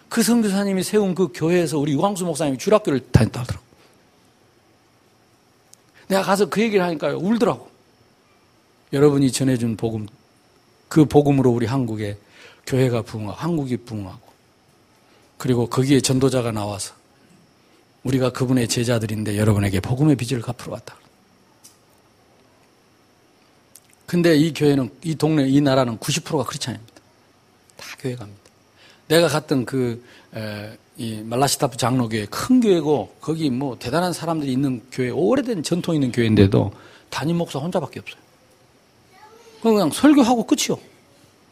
A: 그 선교사님이 세운 그 교회에서 우리 유광수 목사님이 주락교를 다녔다 하더라고. 내가 가서 그 얘기를 하니까요, 울더라고. 여러분이 전해준 복음, 그 복음으로 우리 한국에 교회가 부흥하고 한국이 부흥하고, 그리고 거기에 전도자가 나와서 우리가 그분의 제자들인데 여러분에게 복음의 빚을 갚으러 왔다. 근데 이 교회는, 이 동네, 이 나라는 90%가 크리스찬입니다. 다 교회 갑니다. 내가 갔던 이 말라시타프 장로교회 큰 교회고, 거기 뭐 대단한 사람들이 있는 교회, 오래된 전통 있는 교회인데도 담임 목사 혼자밖에 없어요. 그냥 설교하고 끝이요.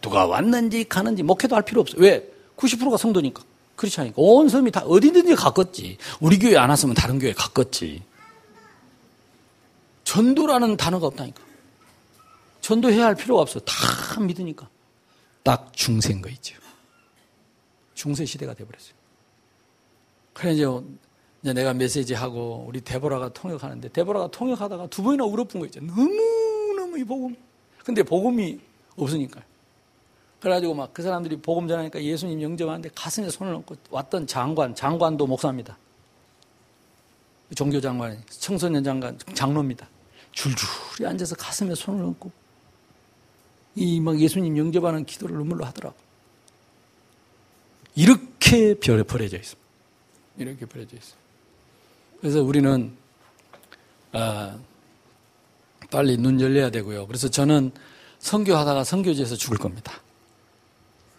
A: 누가 왔는지 가는지 목회도 할 필요 없어요. 왜? 90%가 성도니까. 크리스찬이니까. 온 섬이 다 어디든지 갔겠지. 우리 교회 안 왔으면 다른 교회 갔겠지. 전도라는 단어가 없다니까. 전도해야 할 필요가 없어. 다 믿으니까. 딱 중세인 거 있죠. 중세 시대가 돼버렸어요. 그래 이제 내가 메시지하고 우리 데보라가 통역하는데, 데보라가 통역하다가 두 번이나 울어본 거 있죠. 너무너무 이 복음. 근데 복음이 없으니까요. 그래가지고 막 그 사람들이 복음 전하니까 예수님 영접하는데 가슴에 손을 얹고 왔던 장관도 목사입니다. 종교장관, 청소년 장관, 장로입니다. 줄줄이 앉아서 가슴에 손을 얹고 이 막 예수님 영접하는 기도를 눈물로 하더라고. 이렇게 버려져 있습니다. 이렇게 버려져 있어요. 그래서 우리는 빨리 눈 열려야 되고요. 그래서 저는 선교하다가 선교지에서 죽을 겁니다.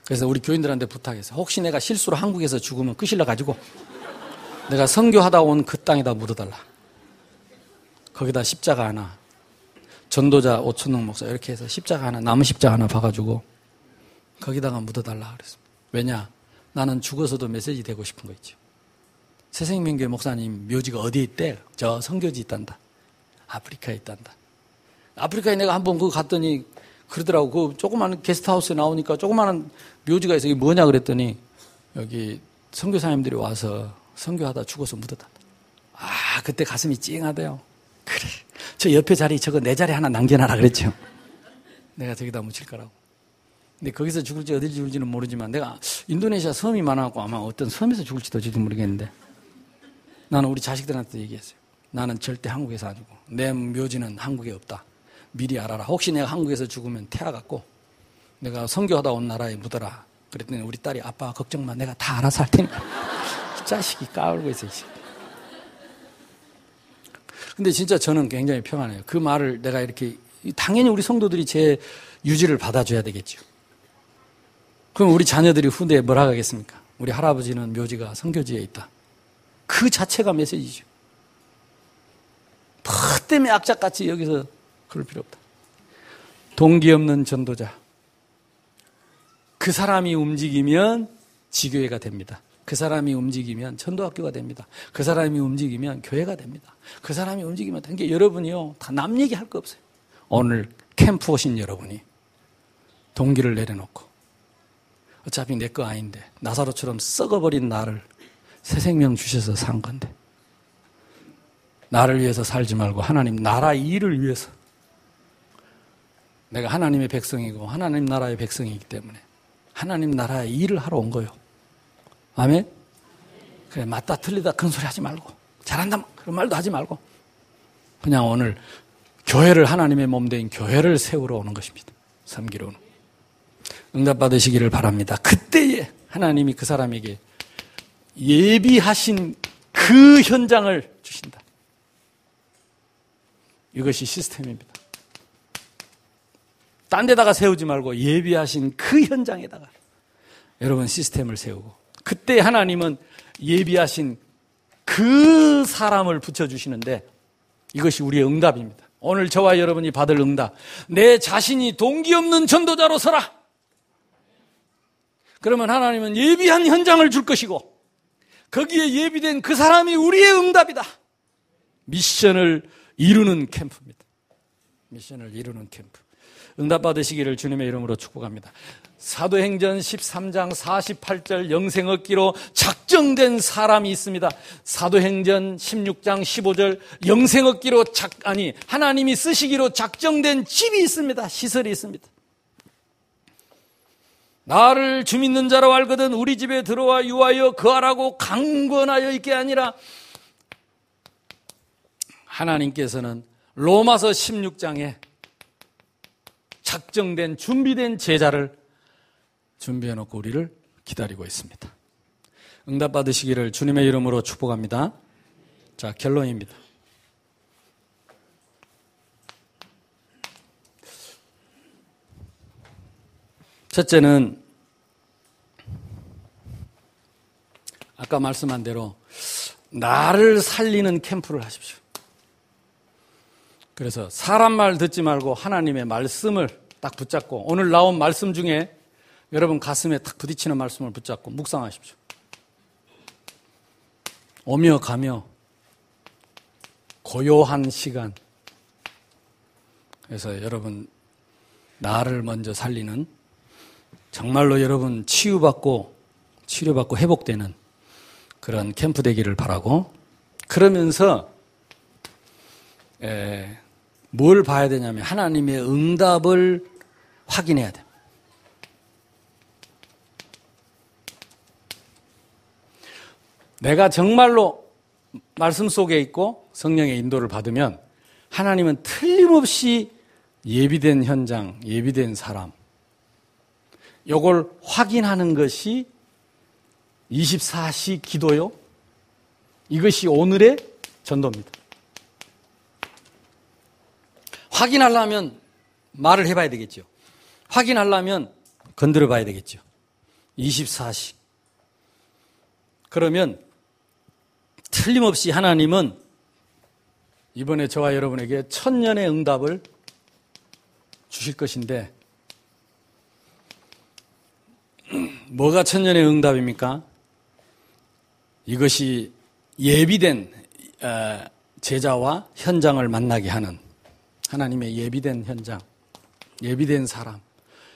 A: 그래서 우리 교인들한테 부탁했어요. 혹시 내가 실수로 한국에서 죽으면 끄실러 가지고 내가 선교하다 온 그 땅에다 묻어달라. 거기다 십자가 하나, 전도자 오천능 목사 이렇게 해서 십자가 하나, 나무 십자가 하나 봐가지고 거기다가 묻어달라 그랬습니다. 왜냐? 나는 죽어서도 메시지 되고 싶은 거 있죠. 새생명교회 목사님 묘지가 어디에 있대? 저 선교지 있단다. 아프리카에 있단다. 아프리카에 내가 한번 그거 갔더니 그러더라고. 그 조그마한 게스트하우스에 나오니까 조그마한 묘지가 있어. 이게 뭐냐 그랬더니 여기 선교사님들이 와서 선교하다 죽어서 묻었다. 아, 그때 가슴이 찡하대요. 그래. 저 옆에 자리 저거 내 자리 하나 남겨놔라 그랬죠. 내가 저기다 묻힐 거라고. 근데 거기서 죽을지 어딜 죽을지는 모르지만 내가 인도네시아 섬이 많아갖고 아마 어떤 섬에서 죽을지도 모르겠는데 나는 우리 자식들한테 얘기했어요. 나는 절대 한국에서 안 죽고 내 묘지는 한국에 없다. 미리 알아라. 혹시 내가 한국에서 죽으면 태아갖고 내가 선교하다 온 나라에 묻어라. 그랬더니 우리 딸이 아빠 걱정 마. 내가 다 알아서 할 테니까. 이 자식이 까불고 있어요. 근데 진짜 저는 굉장히 평안해요. 그 말을 내가 이렇게 당연히 우리 성도들이 제 유지를 받아줘야 되겠죠. 그럼 우리 자녀들이 후대에 뭘 하겠습니까? 우리 할아버지는 묘지가 선교지에 있다. 그 자체가 메시지죠. 뭐 때문에 악착같이 여기서 그럴 필요 없다. 동기 없는 전도자. 그 사람이 움직이면 지교회가 됩니다. 그 사람이 움직이면 전도학교가 됩니다. 그 사람이 움직이면 교회가 됩니다. 그 사람이 움직이면 되는 게 여러분이요. 다 남 얘기할 거 없어요. 오늘 캠프 오신 여러분이 동기를 내려놓고 어차피 내 거 아닌데 나사로처럼 썩어버린 나를 새 생명 주셔서 산 건데 나를 위해서 살지 말고 하나님 나라 일을 위해서 내가 하나님의 백성이고 하나님 나라의 백성이기 때문에 하나님 나라의 일을 하러 온 거예요. 아멘? 그래, 맞다 틀리다 큰 소리 하지 말고 잘한다 그런 말도 하지 말고 그냥 오늘 교회를 하나님의 몸된 교회를 세우러 오는 것입니다. 섬기러 오는 응답받으시기를 바랍니다. 그때에 하나님이 그 사람에게 예비하신 그 현장을 주신다. 이것이 시스템입니다. 딴 데다가 세우지 말고 예비하신 그 현장에다가 여러분 시스템을 세우고 그때 하나님은 예비하신 그 사람을 붙여주시는데 이것이 우리의 응답입니다. 오늘 저와 여러분이 받을 응답. 내 자신이 동기 없는 전도자로 서라. 그러면 하나님은 예비한 현장을 줄 것이고 거기에 예비된 그 사람이 우리의 응답이다. 미션을 이루는 캠프입니다. 미션을 이루는 캠프. 응답 받으시기를 주님의 이름으로 축복합니다. 사도행전 13장 48절 영생ը기로 작정된 사람이 있습니다. 사도행전 16장 15절 영생ը기로 하나님이 쓰시기로 작정된 집이 있습니다. 시설이 있습니다. 나를 주 믿는 자로 알거든 우리 집에 들어와 유하여 거하라고 강권하여 있게 아니라 하나님께서는 로마서 16장에 작정된 준비된 제자를 준비해놓고 우리를 기다리고 있습니다. 응답 받으시기를 주님의 이름으로 축복합니다. 자, 결론입니다. 첫째는 아까 말씀한 대로 나를 살리는 캠프를 하십시오. 그래서 사람 말 듣지 말고 하나님의 말씀을 딱 붙잡고 오늘 나온 말씀 중에 여러분 가슴에 딱 부딪히는 말씀을 붙잡고 묵상하십시오. 오며 가며 고요한 시간. 그래서 여러분 나를 먼저 살리는 정말로 여러분 치유받고 치료받고 회복되는 그런 캠프 되기를 바라고 그러면서 뭘 봐야 되냐면 하나님의 응답을 확인해야 돼. 내가 정말로 말씀 속에 있고 성령의 인도를 받으면 하나님은 틀림없이 예비된 현장, 예비된 사람, 이걸 확인하는 것이 24시 기도요. 이것이 오늘의 전도입니다. 확인하려면 말을 해봐야 되겠죠. 확인하려면 건드려 봐야 되겠죠. 24시. 그러면 틀림없이 하나님은 이번에 저와 여러분에게 천년의 응답을 주실 것인데, 뭐가 천년의 응답입니까? 이것이 예비된 제자와 현장을 만나게 하는 하나님의 예비된 현장, 예비된 사람,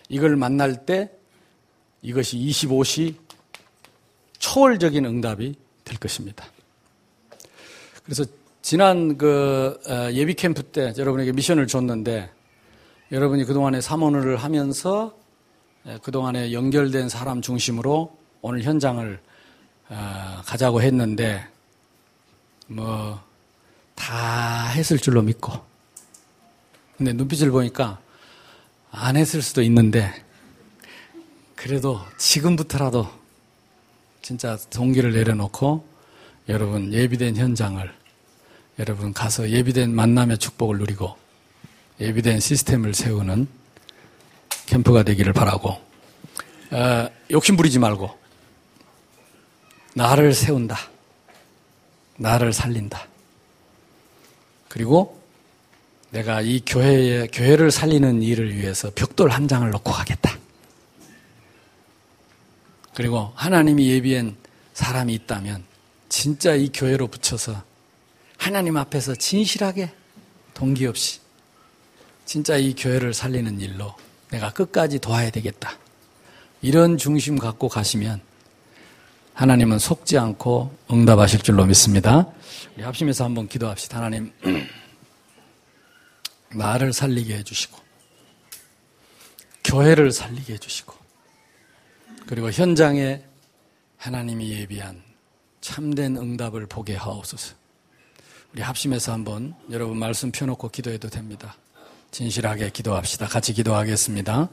A: 이걸 만날 때 이것이 25시 초월적인 응답이 될 것입니다. 그래서 지난 예비 캠프 때 여러분에게 미션을 줬는데, 여러분이 그동안에 사모를 하면서 그동안에 연결된 사람 중심으로 오늘 현장을 가자고 했는데, 다 했을 줄로 믿고, 근데 눈빛을 보니까 안 했을 수도 있는데, 그래도 지금부터라도 진짜 동기를 내려놓고 여러분 예비된 현장을, 여러분 가서 예비된 만남의 축복을 누리고 예비된 시스템을 세우는 캠프가 되기를 바라고, 욕심 부리지 말고 나를 세운다, 나를 살린다, 그리고 내가 이 교회를 살리는 일을 위해서 벽돌 한 장을 놓고 가겠다. 그리고 하나님이 예비한 사람이 있다면 진짜 이 교회로 붙여서 하나님 앞에서 진실하게 동기 없이 진짜 이 교회를 살리는 일로 내가 끝까지 도와야 되겠다. 이런 중심 갖고 가시면 하나님은 속지 않고 응답하실 줄로 믿습니다. 우리 합심해서 한번 기도합시다. 하나님, 나를 살리게 해주시고 교회를 살리게 해주시고, 그리고 현장에 하나님이 예비한 참된 응답을 보게 하옵소서. 우리 합심해서 한번 여러분 말씀 펴놓고 기도해도 됩니다. 진실하게 기도합시다. 같이 기도하겠습니다.